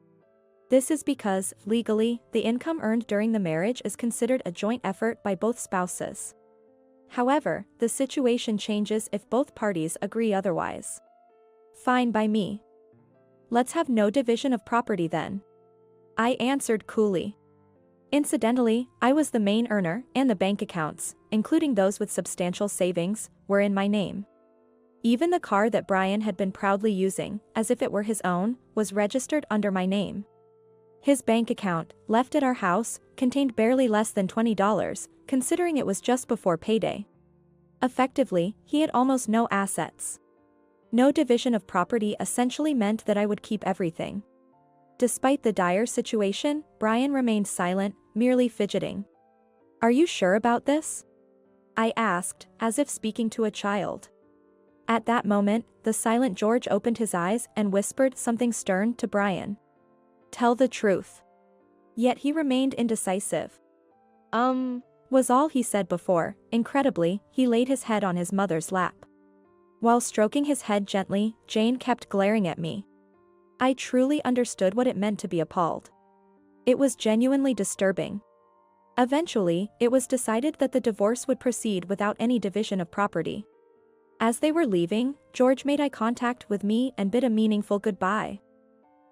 This is because, legally, the income earned during the marriage is considered a joint effort by both spouses. However, the situation changes if both parties agree otherwise. Fine by me. Let's have no division of property then. I answered coolly. Incidentally, I was the main earner, and the bank accounts, including those with substantial savings, were in my name. Even the car that Brian had been proudly using, as if it were his own, was registered under my name. His bank account, left at our house, contained barely less than $20, considering it was just before payday. Effectively, he had almost no assets. No division of property essentially meant that I would keep everything. Despite the dire situation, Brian remained silent, merely fidgeting. Are you sure about this? I asked, as if speaking to a child. At that moment, the silent George opened his eyes and whispered something stern to Brian. Tell the truth. Yet he remained indecisive. Was all he said before. Incredibly, he laid his head on his mother's lap. While stroking his head gently, Jane kept glaring at me. I truly understood what it meant to be appalled. It was genuinely disturbing. Eventually, it was decided that the divorce would proceed without any division of property. As they were leaving, George made eye contact with me and bid a meaningful goodbye.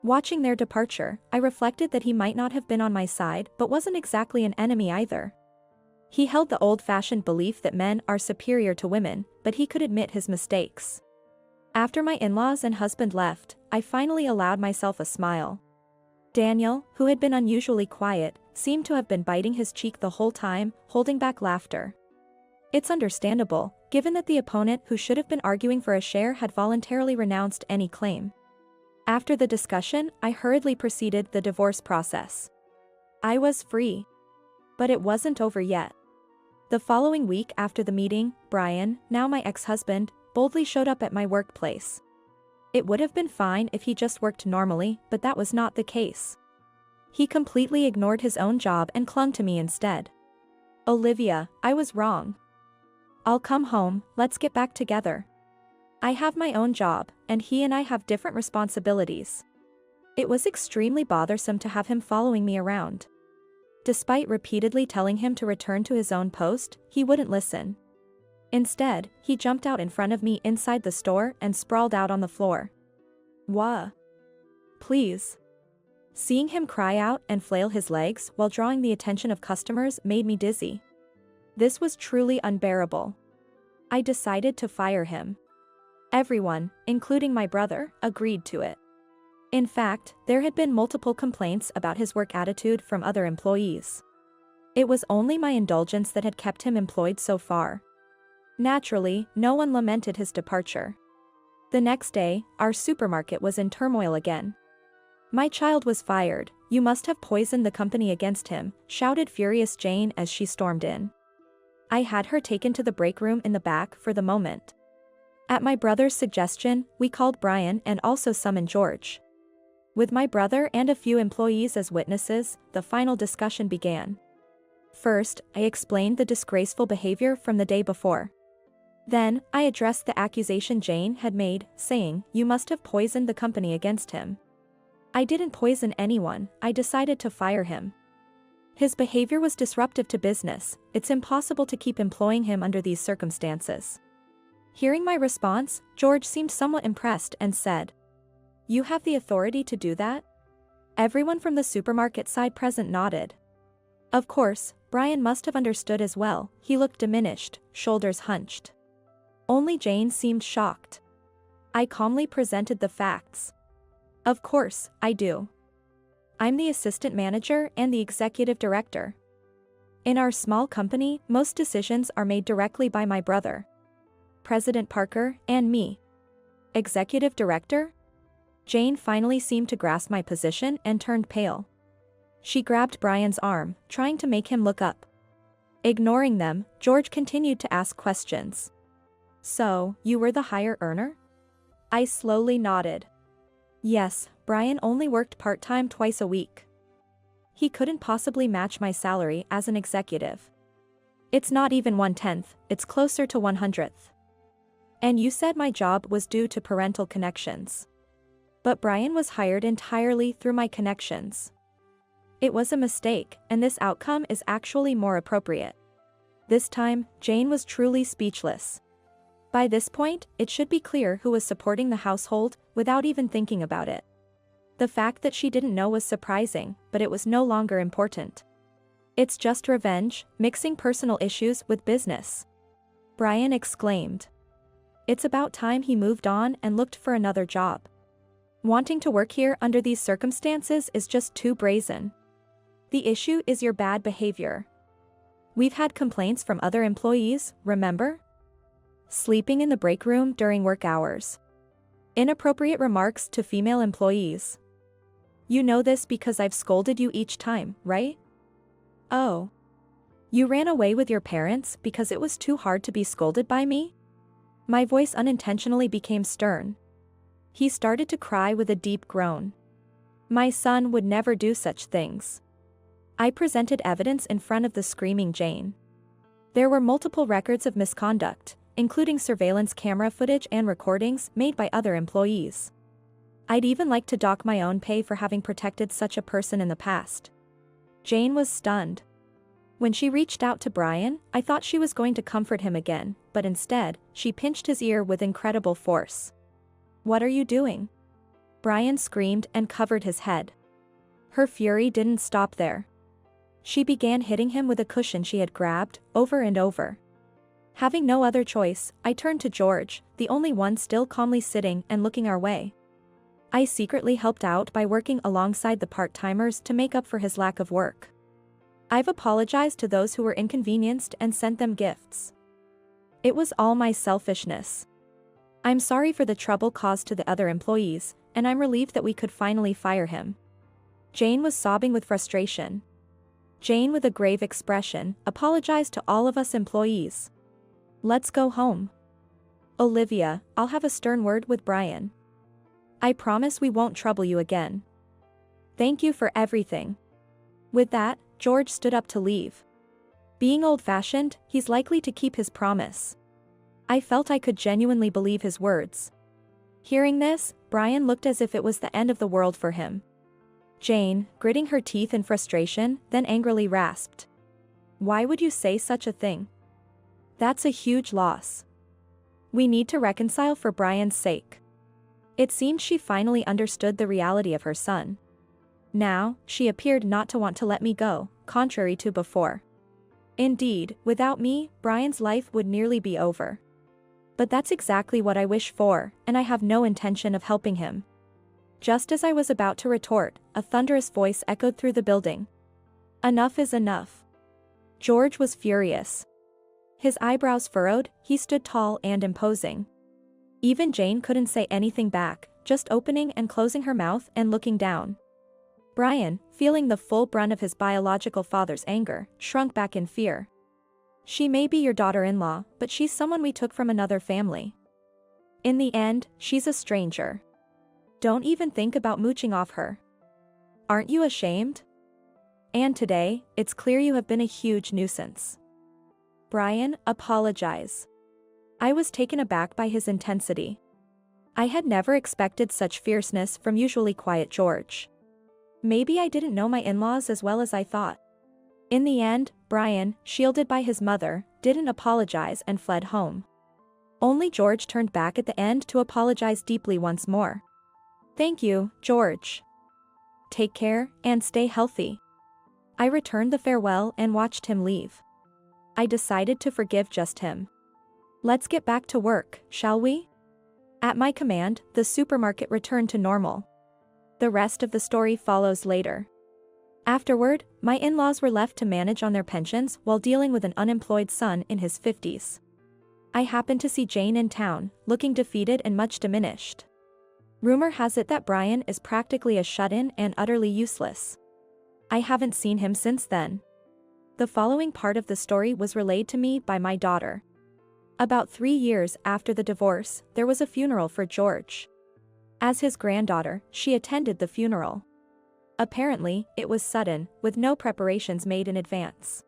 Watching their departure, I reflected that he might not have been on my side but wasn't exactly an enemy either. He held the old-fashioned belief that men are superior to women, but he could admit his mistakes. After my in-laws and husband left, I finally allowed myself a smile. Daniel, who had been unusually quiet, seemed to have been biting his cheek the whole time, holding back laughter. It's understandable, given that the opponent who should have been arguing for a share had voluntarily renounced any claim. After the discussion, I hurriedly proceeded the divorce process. I was free. But it wasn't over yet. The following week after the meeting, Brian, now my ex-husband, boldly showed up at my workplace. It would have been fine if he just worked normally, but that was not the case. He completely ignored his own job and clung to me instead. Olivia, I was wrong. I'll come home, let's get back together. I have my own job, and he and I have different responsibilities. It was extremely bothersome to have him following me around. Despite repeatedly telling him to return to his own post, he wouldn't listen. Instead, he jumped out in front of me inside the store and sprawled out on the floor. Wah. Please. Seeing him cry out and flail his legs while drawing the attention of customers made me dizzy. This was truly unbearable. I decided to fire him. Everyone, including my brother, agreed to it. In fact, there had been multiple complaints about his work attitude from other employees. It was only my indulgence that had kept him employed so far. Naturally, no one lamented his departure. The next day, our supermarket was in turmoil again. My child was fired, you must have poisoned the company against him, shouted furious Jane as she stormed in. I had her taken to the break room in the back for the moment. At my brother's suggestion, we called Brian and also summoned George. With my brother and a few employees as witnesses, the final discussion began. First, I explained the disgraceful behavior from the day before. Then, I addressed the accusation Jane had made, saying, "You must have poisoned the company against him." I didn't poison anyone, I decided to fire him. His behavior was disruptive to business, it's impossible to keep employing him under these circumstances. Hearing my response, George seemed somewhat impressed and said, "You have the authority to do that?" Everyone from the supermarket side present nodded. Of course, Brian must have understood as well, he looked diminished, shoulders hunched. Only Jane seemed shocked. I calmly presented the facts. Of course, I do. I'm the assistant manager and the executive director. In our small company, most decisions are made directly by my brother, President Parker, and me. Executive director? Jane finally seemed to grasp my position and turned pale. She grabbed Brian's arm, trying to make him look up. Ignoring them, George continued to ask questions. So, you were the higher earner? I slowly nodded. Yes, Brian only worked part-time twice a week. He couldn't possibly match my salary as an executive. It's not even 1/10, it's closer to 1/100th. And you said my job was due to parental connections. But Brian was hired entirely through my connections. It was a mistake, and this outcome is actually more appropriate. This time, Jane was truly speechless. By this point, it should be clear who was supporting the household, without even thinking about it. The fact that she didn't know was surprising, but it was no longer important. It's just revenge, mixing personal issues with business. Brian exclaimed. It's about time he moved on and looked for another job. Wanting to work here under these circumstances is just too brazen. The issue is your bad behavior. We've had complaints from other employees, remember? Sleeping in the break room during work hours. Inappropriate remarks to female employees. You know this because I've scolded you each time, right? Oh. You ran away with your parents because it was too hard to be scolded by me? My voice unintentionally became stern. He started to cry with a deep groan. My son would never do such things. I presented evidence in front of the screaming Jane. There were multiple records of misconduct, including surveillance camera footage and recordings made by other employees. I'd even like to dock my own pay for having protected such a person in the past. Jane was stunned. When she reached out to Brian, I thought she was going to comfort him again, but instead, she pinched his ear with incredible force. What are you doing? Brian screamed and covered his head. Her fury didn't stop there. She began hitting him with a cushion she had grabbed, over and over. Having no other choice, I turned to George, the only one still calmly sitting and looking our way. I secretly helped out by working alongside the part-timers to make up for his lack of work. I've apologized to those who were inconvenienced and sent them gifts. It was all my selfishness. I'm sorry for the trouble caused to the other employees, and I'm relieved that we could finally fire him. Jane was sobbing with frustration. Jane, with a grave expression, apologized to all of us employees. Let's go home. Olivia, I'll have a stern word with Brian. I promise we won't trouble you again. Thank you for everything. With that, George stood up to leave. Being old-fashioned, he's likely to keep his promise. I felt I could genuinely believe his words. Hearing this, Brian looked as if it was the end of the world for him. Jane, gritting her teeth in frustration, then angrily rasped. "Why would you say such a thing? That's a huge loss. We need to reconcile for Brian's sake." It seemed she finally understood the reality of her son. Now, she appeared not to want to let me go, contrary to before. Indeed, without me, Brian's life would nearly be over. But that's exactly what I wish for, and I have no intention of helping him. Just as I was about to retort, a thunderous voice echoed through the building. "Enough is enough." George was furious. His eyebrows furrowed, he stood tall and imposing. Even Jane couldn't say anything back, just opening and closing her mouth and looking down. Brian, feeling the full brunt of his biological father's anger, shrunk back in fear. "She may be your daughter-in-law, but she's someone we took from another family. In the end, she's a stranger. Don't even think about mooching off her. Aren't you ashamed? And today, it's clear you have been a huge nuisance." "Brian, apologize." I was taken aback by his intensity. I had never expected such fierceness from usually quiet George. Maybe I didn't know my in-laws as well as I thought. In the end, Brian, shielded by his mother, didn't apologize and fled home. Only George turned back at the end to apologize deeply once more. "Thank you, George. Take care, and stay healthy." I returned the farewell and watched him leave. I decided to forgive just him. Let's get back to work, shall we? At my command, the supermarket returned to normal. The rest of the story follows later. Afterward, my in-laws were left to manage on their pensions while dealing with an unemployed son in his 50s. I happened to see Jane in town, looking defeated and much diminished. Rumor has it that Brian is practically a shut-in and utterly useless. I haven't seen him since then. The following part of the story was relayed to me by my daughter. About 3 years after the divorce, there was a funeral for George. As his granddaughter, she attended the funeral. Apparently, it was sudden, with no preparations made in advance.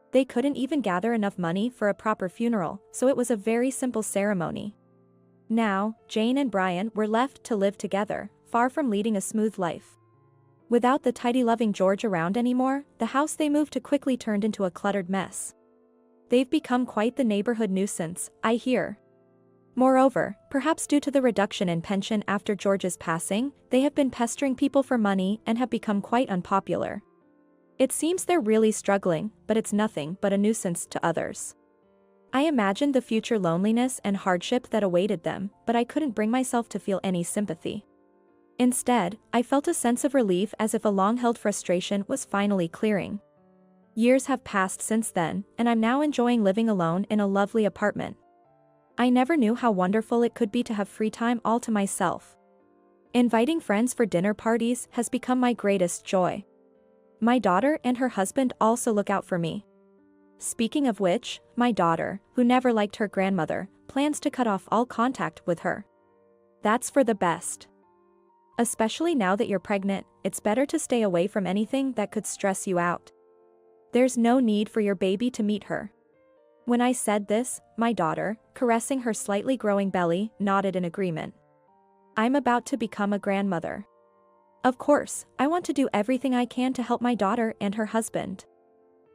They couldn't even gather enough money for a proper funeral, so it was a very simple ceremony. Now, Jane and Brian were left to live together, far from leading a smooth life. Without the tidy loving George around anymore, the house they moved to quickly turned into a cluttered mess. They've become quite the neighborhood nuisance, I hear. Moreover, perhaps due to the reduction in pension after George's passing, they have been pestering people for money and have become quite unpopular. It seems they're really struggling, but it's nothing but a nuisance to others. I imagined the future loneliness and hardship that awaited them, but I couldn't bring myself to feel any sympathy. Instead, I felt a sense of relief as if a long-held frustration was finally clearing. Years have passed since then, and I'm now enjoying living alone in a lovely apartment. I never knew how wonderful it could be to have free time all to myself. Inviting friends for dinner parties has become my greatest joy. My daughter and her husband also look out for me. Speaking of which, my daughter, who never liked her grandmother, plans to cut off all contact with her. That's for the best. Especially now that you're pregnant, it's better to stay away from anything that could stress you out. There's no need for your baby to meet her. When I said this, my daughter, caressing her slightly growing belly, nodded in agreement. I'm about to become a grandmother. Of course, I want to do everything I can to help my daughter and her husband.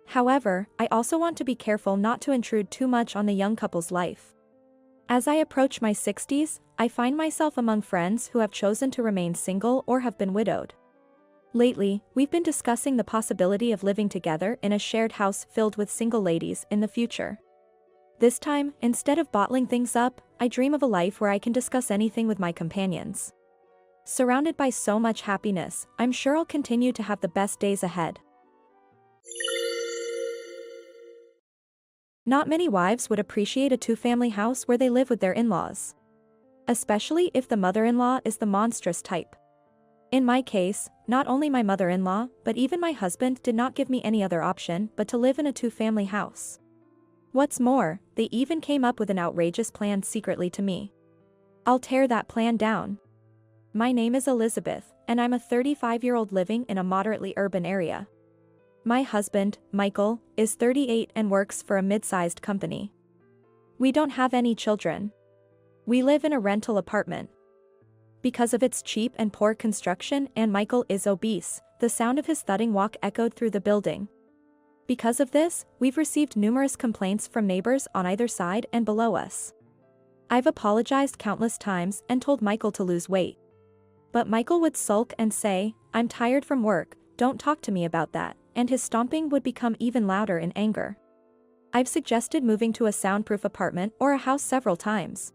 However, I also want to be careful not to intrude too much on the young couple's life. As I approach my 60s, I find myself among friends who have chosen to remain single or have been widowed. Lately, we've been discussing the possibility of living together in a shared house filled with single ladies in the future. This time, instead of bottling things up, I dream of a life where I can discuss anything with my companions. Surrounded by so much happiness, I'm sure I'll continue to have the best days ahead. Not many wives would appreciate a two-family house where they live with their in-laws. Especially if the mother-in-law is the monstrous type. In my case, not only my mother-in-law, but even my husband did not give me any other option but to live in a two-family house. What's more, they even came up with an outrageous plan secretly to me. I'll tear that plan down. My name is Elizabeth, and I'm a 35-year-old living in a moderately urban area. My husband, Michael, is 38 and works for a mid-sized company. We don't have any children. We live in a rental apartment. Because of its cheap and poor construction and Michael is obese, the sound of his thudding walk echoed through the building. Because of this, we've received numerous complaints from neighbors on either side and below us. I've apologized countless times and told Michael to lose weight. But Michael would sulk and say, "I'm tired from work, don't talk to me about that," and his stomping would become even louder in anger. I've suggested moving to a soundproof apartment or a house several times.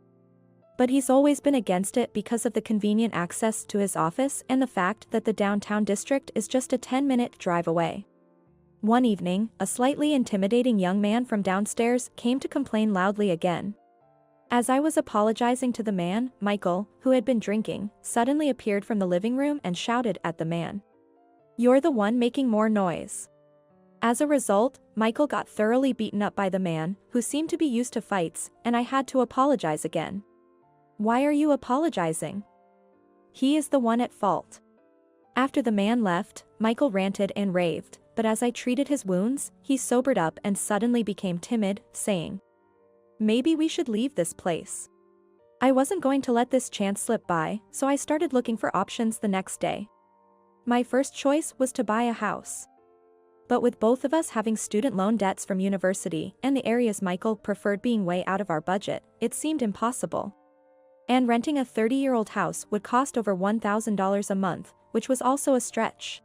But he's always been against it because of the convenient access to his office and the fact that the downtown district is just a 10-minute drive away. One evening, a slightly intimidating young man from downstairs came to complain loudly again. As I was apologizing to the man, Michael, who had been drinking, suddenly appeared from the living room and shouted at the man, "You're the one making more noise." As a result, Michael got thoroughly beaten up by the man, who seemed to be used to fights, and I had to apologize again. "Why are you apologizing? He is the one at fault." After the man left, Michael ranted and raved, but as I treated his wounds, he sobered up and suddenly became timid, saying, "Maybe we should leave this place." I wasn't going to let this chance slip by, so I started looking for options the next day. My first choice was to buy a house. But with both of us having student loan debts from university and the areas Michael preferred being way out of our budget, it seemed impossible. And renting a 30-year-old house would cost over $1,000 a month, which was also a stretch.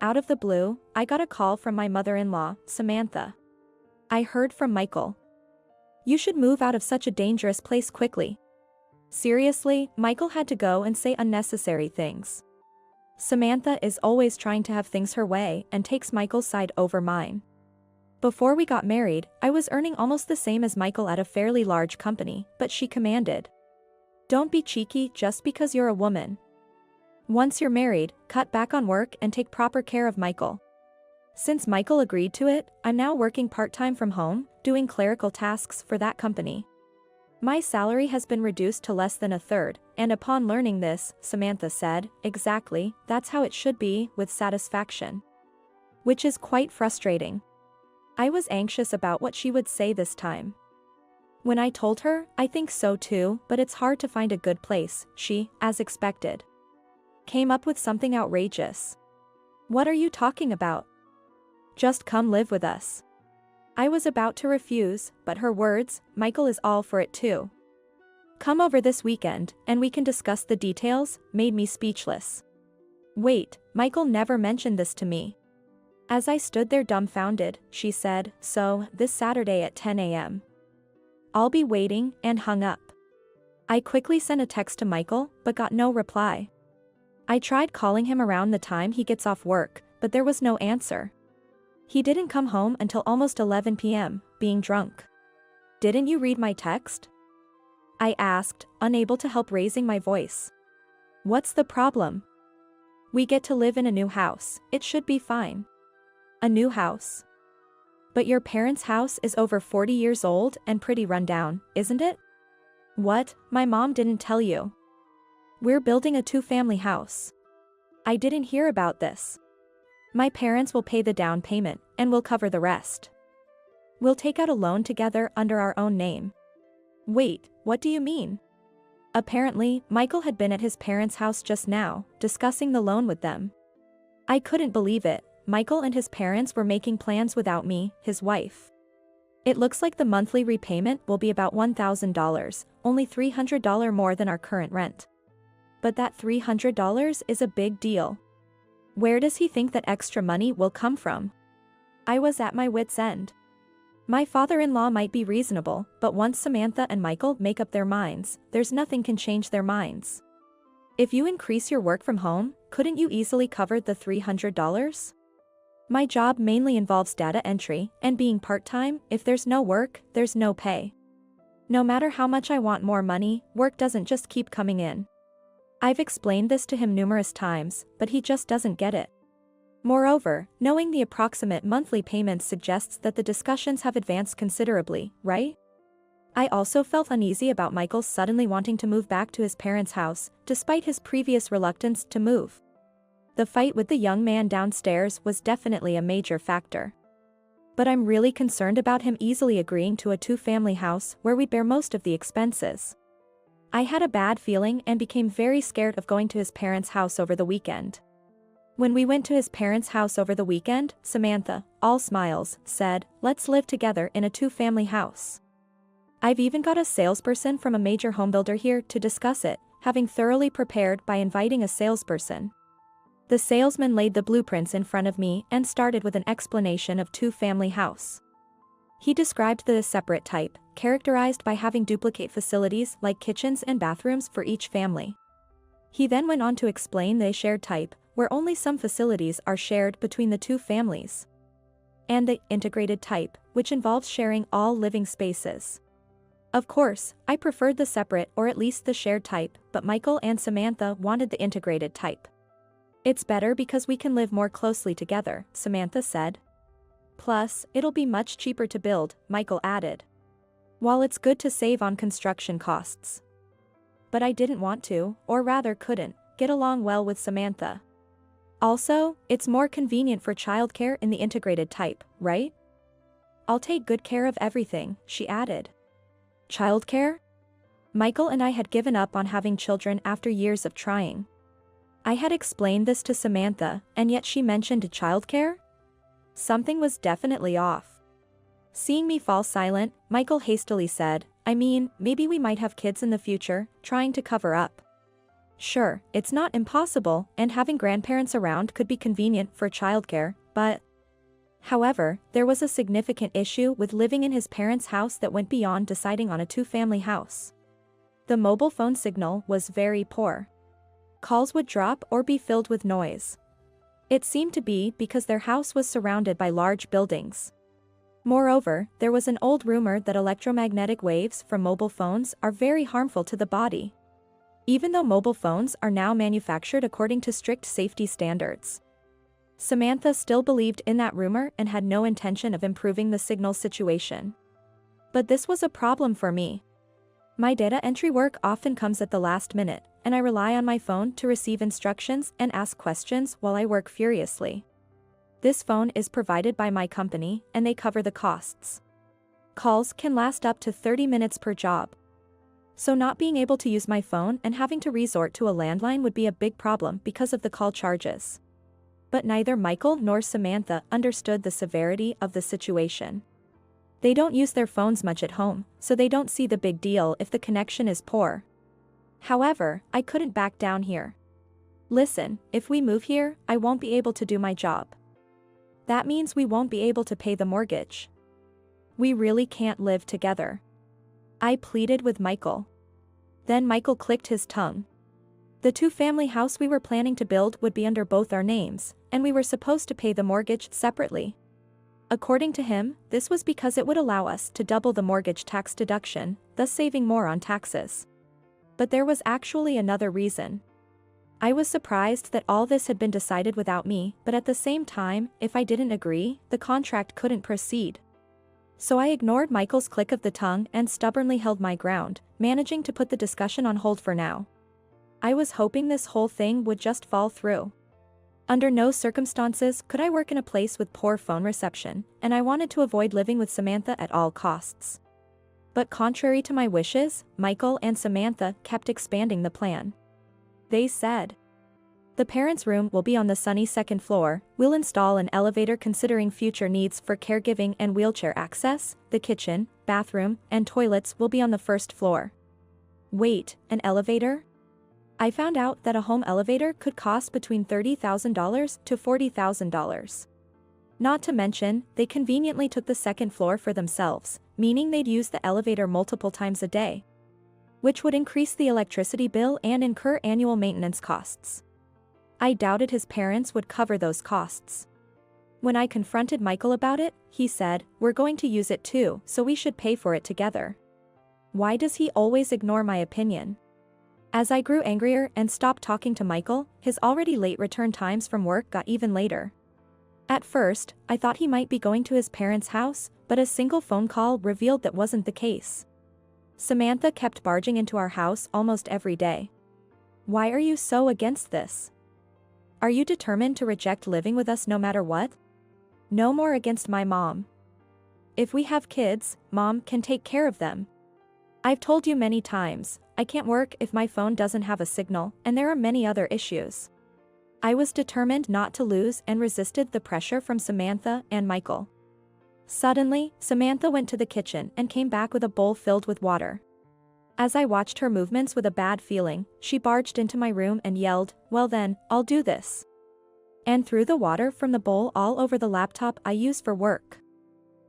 Out of the blue, I got a call from my mother-in-law, Samantha. I heard from Michael. "You should move out of such a dangerous place quickly." Seriously, Michael had to go and say unnecessary things. Samantha is always trying to have things her way and takes Michael's side over mine. Before we got married, I was earning almost the same as Michael at a fairly large company, but she commanded, "Don't be cheeky just because you're a woman. Once you're married, cut back on work and take proper care of Michael." Since Michael agreed to it, I'm now working part-time from home, doing clerical tasks for that company. My salary has been reduced to less than a third, and upon learning this, Samantha said, "Exactly, that's how it should be," with satisfaction. Which is quite frustrating. I was anxious about what she would say this time. When I told her, "I think so too, but it's hard to find a good place," she, as expected, came up with something outrageous. "What are you talking about? Just come live with us." I was about to refuse, but her words, "Michael is all for it too. Come over this weekend, and we can discuss the details," made me speechless. Wait, Michael never mentioned this to me. As I stood there dumbfounded, she said, "So, this Saturday at 10 a.m. I'll be waiting," and hung up. I quickly sent a text to Michael, but got no reply. I tried calling him around the time he gets off work, but there was no answer. He didn't come home until almost 11 p.m., being drunk. "Didn't you read my text?" I asked, unable to help raising my voice. "What's the problem? We get to live in a new house, it should be fine." "A new house? But your parents' house is over 40 years old and pretty run down, isn't it?" "What, my mom didn't tell you? We're building a 2-family house." "I didn't hear about this. My parents will pay the down payment, and we'll cover the rest. We'll take out a loan together under our own name." "Wait, what do you mean?" Apparently, Michael had been at his parents' house just now, discussing the loan with them. I couldn't believe it. Michael and his parents were making plans without me, his wife. It looks like the monthly repayment will be about $1,000, only $300 more than our current rent. But that $300 is a big deal. Where does he think that extra money will come from? I was at my wit's end. My father-in-law might be reasonable, but once Samantha and Michael make up their minds, there's nothing can change their minds. If you increase your work from home, couldn't you easily cover the $300? My job mainly involves data entry, and being part-time, if there's no work, there's no pay. No matter how much I want more money, work doesn't just keep coming in. I've explained this to him numerous times, but he just doesn't get it. Moreover, knowing the approximate monthly payments suggests that the discussions have advanced considerably, right? I also felt uneasy about Michael suddenly wanting to move back to his parents' house, despite his previous reluctance to move. The fight with the young man downstairs was definitely a major factor. But I'm really concerned about him easily agreeing to a two-family house where we'd bear most of the expenses. I had a bad feeling and became very scared of going to his parents' house over the weekend. When we went to his parents' house over the weekend, Samantha, all smiles, said, "Let's live together in a two-family house." I've even got a salesperson from a major homebuilder here to discuss it, having thoroughly prepared by inviting a salesperson. The salesman laid the blueprints in front of me and started with an explanation of two-family house. He described the separate type, characterized by having duplicate facilities like kitchens and bathrooms for each family. He then went on to explain the shared type, where only some facilities are shared between the two families. And the integrated type, which involves sharing all living spaces. Of course, I preferred the separate or at least the shared type, but Michael and Samantha wanted the integrated type. "It's better because we can live more closely together," Samantha said. "Plus, it'll be much cheaper to build," Michael added. "While it's good to save on construction costs." But I didn't want to, or rather couldn't, get along well with Samantha. "Also, it's more convenient for childcare in the integrated type, right? I'll take good care of everything," she added. Childcare? Michael and I had given up on having children after years of trying. I had explained this to Samantha, and yet she mentioned childcare? Something was definitely off. Seeing me fall silent, Michael hastily said, "I mean, maybe we might have kids in the future," trying to cover up. Sure, it's not impossible, and having grandparents around could be convenient for childcare, but... However, there was a significant issue with living in his parents' house that went beyond deciding on a two-family house. The mobile phone signal was very poor. Calls would drop or be filled with noise. It seemed to be because their house was surrounded by large buildings. Moreover, there was an old rumor that electromagnetic waves from mobile phones are very harmful to the body. Even though mobile phones are now manufactured according to strict safety standards. Samantha still believed in that rumor and had no intention of improving the signal situation. But this was a problem for me. My data entry work often comes at the last minute, and I rely on my phone to receive instructions and ask questions while I work furiously. This phone is provided by my company, and they cover the costs. Calls can last up to 30 minutes per job. So not being able to use my phone and having to resort to a landline would be a big problem because of the call charges. But neither Michael nor Samantha understood the severity of the situation. They don't use their phones much at home, so they don't see the big deal if the connection is poor. However, I couldn't back down here. "Listen, if we move here, I won't be able to do my job. That means we won't be able to pay the mortgage. We really can't live together," I pleaded with Michael. Then Michael clicked his tongue. The two-family house we were planning to build would be under both our names, and we were supposed to pay the mortgage separately. According to him, this was because it would allow us to double the mortgage tax deduction, thus saving more on taxes. But there was actually another reason. I was surprised that all this had been decided without me, but at the same time, if I didn't agree, the contract couldn't proceed. So I ignored Michael's click of the tongue and stubbornly held my ground, managing to put the discussion on hold for now. I was hoping this whole thing would just fall through. Under no circumstances could I work in a place with poor phone reception, and I wanted to avoid living with Samantha at all costs. But contrary to my wishes, Michael and Samantha kept expanding the plan. They said, "The parents' room will be on the sunny second floor, we'll install an elevator considering future needs for caregiving and wheelchair access, the kitchen, bathroom, and toilets will be on the first floor." Wait, an elevator? I found out that a home elevator could cost between $30,000 to $40,000. Not to mention, they conveniently took the second floor for themselves, meaning they'd use the elevator multiple times a day, which would increase the electricity bill and incur annual maintenance costs. I doubted his parents would cover those costs. When I confronted Michael about it, he said, "We're going to use it too, so we should pay for it together." Why does he always ignore my opinion? As I grew angrier and stopped talking to Michael, his already late return times from work got even later. At first, I thought he might be going to his parents' house, but a single phone call revealed that wasn't the case. Samantha kept barging into our house almost every day. Why are you so against this? Are you determined to reject living with us no matter what? No more against my mom. If we have kids, Mom can take care of them. I've told you many times, I can't work if my phone doesn't have a signal, and there are many other issues. I was determined not to lose and resisted the pressure from Samantha and Michael. Suddenly, Samantha went to the kitchen and came back with a bowl filled with water. As I watched her movements with a bad feeling, she barged into my room and yelled, "Well then, I'll do this," and threw the water from the bowl all over the laptop I use for work.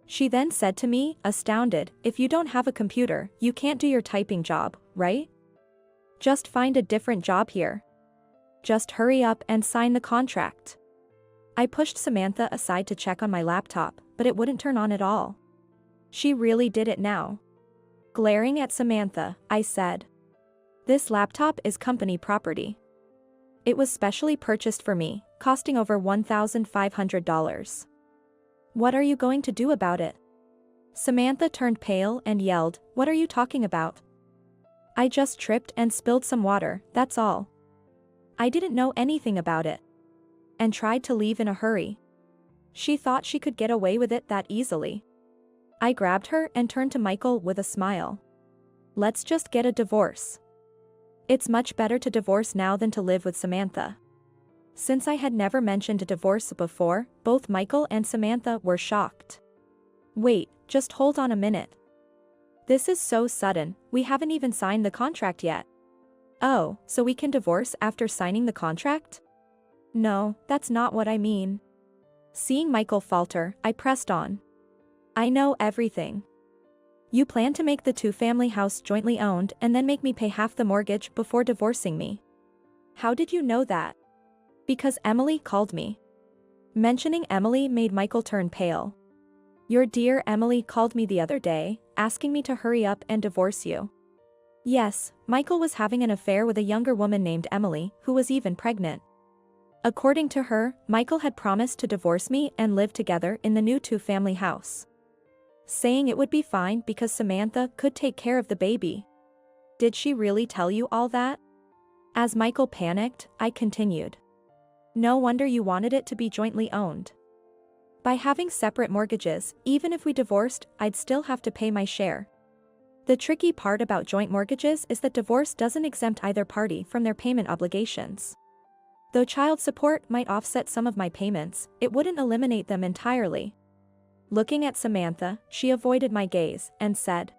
She then said to me, astounded, "If you don't have a computer, you can't do your typing job, right? Just find a different job here. Just hurry up and sign the contract." I pushed Samantha aside to check on my laptop, but it wouldn't turn on at all. She really did it now. Glaring at Samantha, I said, "This laptop is company property. It was specially purchased for me, costing over $1,500. What are you going to do about it?" Samantha turned pale and yelled, "What are you talking about? I just tripped and spilled some water, that's all. I didn't know anything about it." And tried to leave in a hurry. She thought she could get away with it that easily. I grabbed her and turned to Michael with a smile. "Let's just get a divorce. It's much better to divorce now than to live with Samantha." Since I had never mentioned a divorce before, both Michael and Samantha were shocked. "Wait, just hold on a minute. This is so sudden, we haven't even signed the contract yet." "Oh, so we can divorce after signing the contract?" "No, that's not what I mean." Seeing Michael falter, I pressed on. "I know everything. You plan to make the two-family house jointly owned and then make me pay half the mortgage before divorcing me. How did you know that?" "Because Emily called me." Mentioning Emily made Michael turn pale. "Your dear Emily called me the other day, asking me to hurry up and divorce you." Yes, Michael was having an affair with a younger woman named Emily, who was even pregnant. According to her, Michael had promised to divorce me and live together in the new two-family house, saying it would be fine because Samantha could take care of the baby. "Did she really tell you all that?" As Michael panicked, I continued. "No wonder you wanted it to be jointly owned. By having separate mortgages, even if we divorced, I'd still have to pay my share. The tricky part about joint mortgages is that divorce doesn't exempt either party from their payment obligations. Though child support might offset some of my payments, it wouldn't eliminate them entirely." Looking at Samantha, she avoided my gaze and said,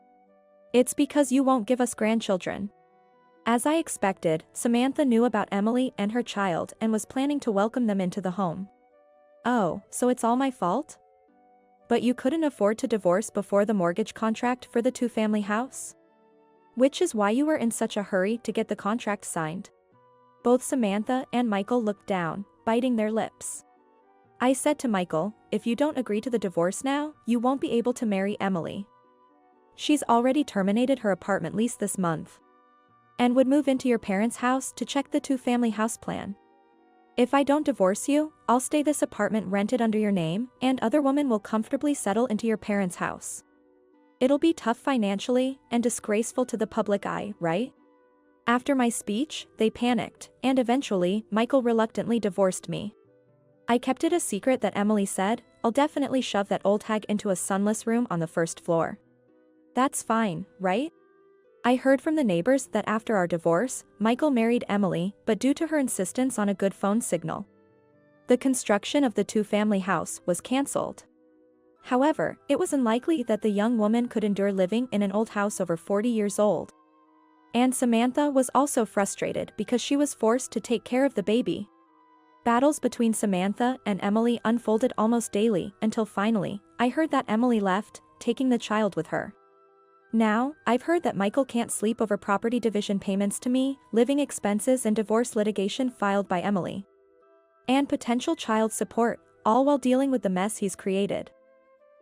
"It's because you won't give us grandchildren." As I expected, Samantha knew about Emily and her child and was planning to welcome them into the home. "Oh, so it's all my fault? But you couldn't afford to divorce before the mortgage contract for the two-family house? Which is why you were in such a hurry to get the contract signed." Both Samantha and Michael looked down, biting their lips. I said to Michael, "If you don't agree to the divorce now, you won't be able to marry Emily. She's already terminated her apartment lease this month and would move into your parents' house to check the two-family house plan. If I don't divorce you, I'll stay this apartment rented under your name, and other women will comfortably settle into your parents' house. It'll be tough financially and disgraceful to the public eye, right?" After my speech, they panicked, and eventually, Michael reluctantly divorced me. I kept it a secret that Emily said, "I'll definitely shove that old hag into a sunless room on the first floor." That's fine, right? I heard from the neighbors that after our divorce, Michael married Emily, but due to her insistence on a good phone signal, the construction of the two-family house was cancelled. However, it was unlikely that the young woman could endure living in an old house over 40 years old. And Samantha was also frustrated because she was forced to take care of the baby. Battles between Samantha and Emily unfolded almost daily until finally, I heard that Emily left, taking the child with her. Now, I've heard that Michael can't sleep over property division payments to me, living expenses and divorce litigation filed by Emily, and potential child support, all while dealing with the mess he's created.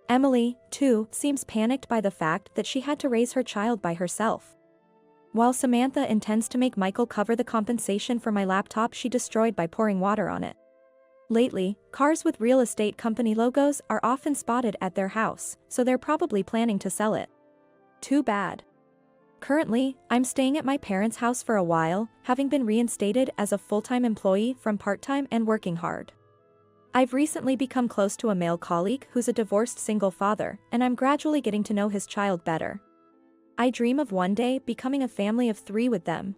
Emily, too, seems panicked by the fact that she had to raise her child by herself. While Samantha intends to make Michael cover the compensation for my laptop she destroyed by pouring water on it. Lately, cars with real estate company logos are often spotted at their house, so they're probably planning to sell it. Too bad. Currently, I'm staying at my parents' house for a while, having been reinstated as a full-time employee from part-time and working hard. I've recently become close to a male colleague who's a divorced single father, and I'm gradually getting to know his child better. I dream of one day becoming a family of 3 with them.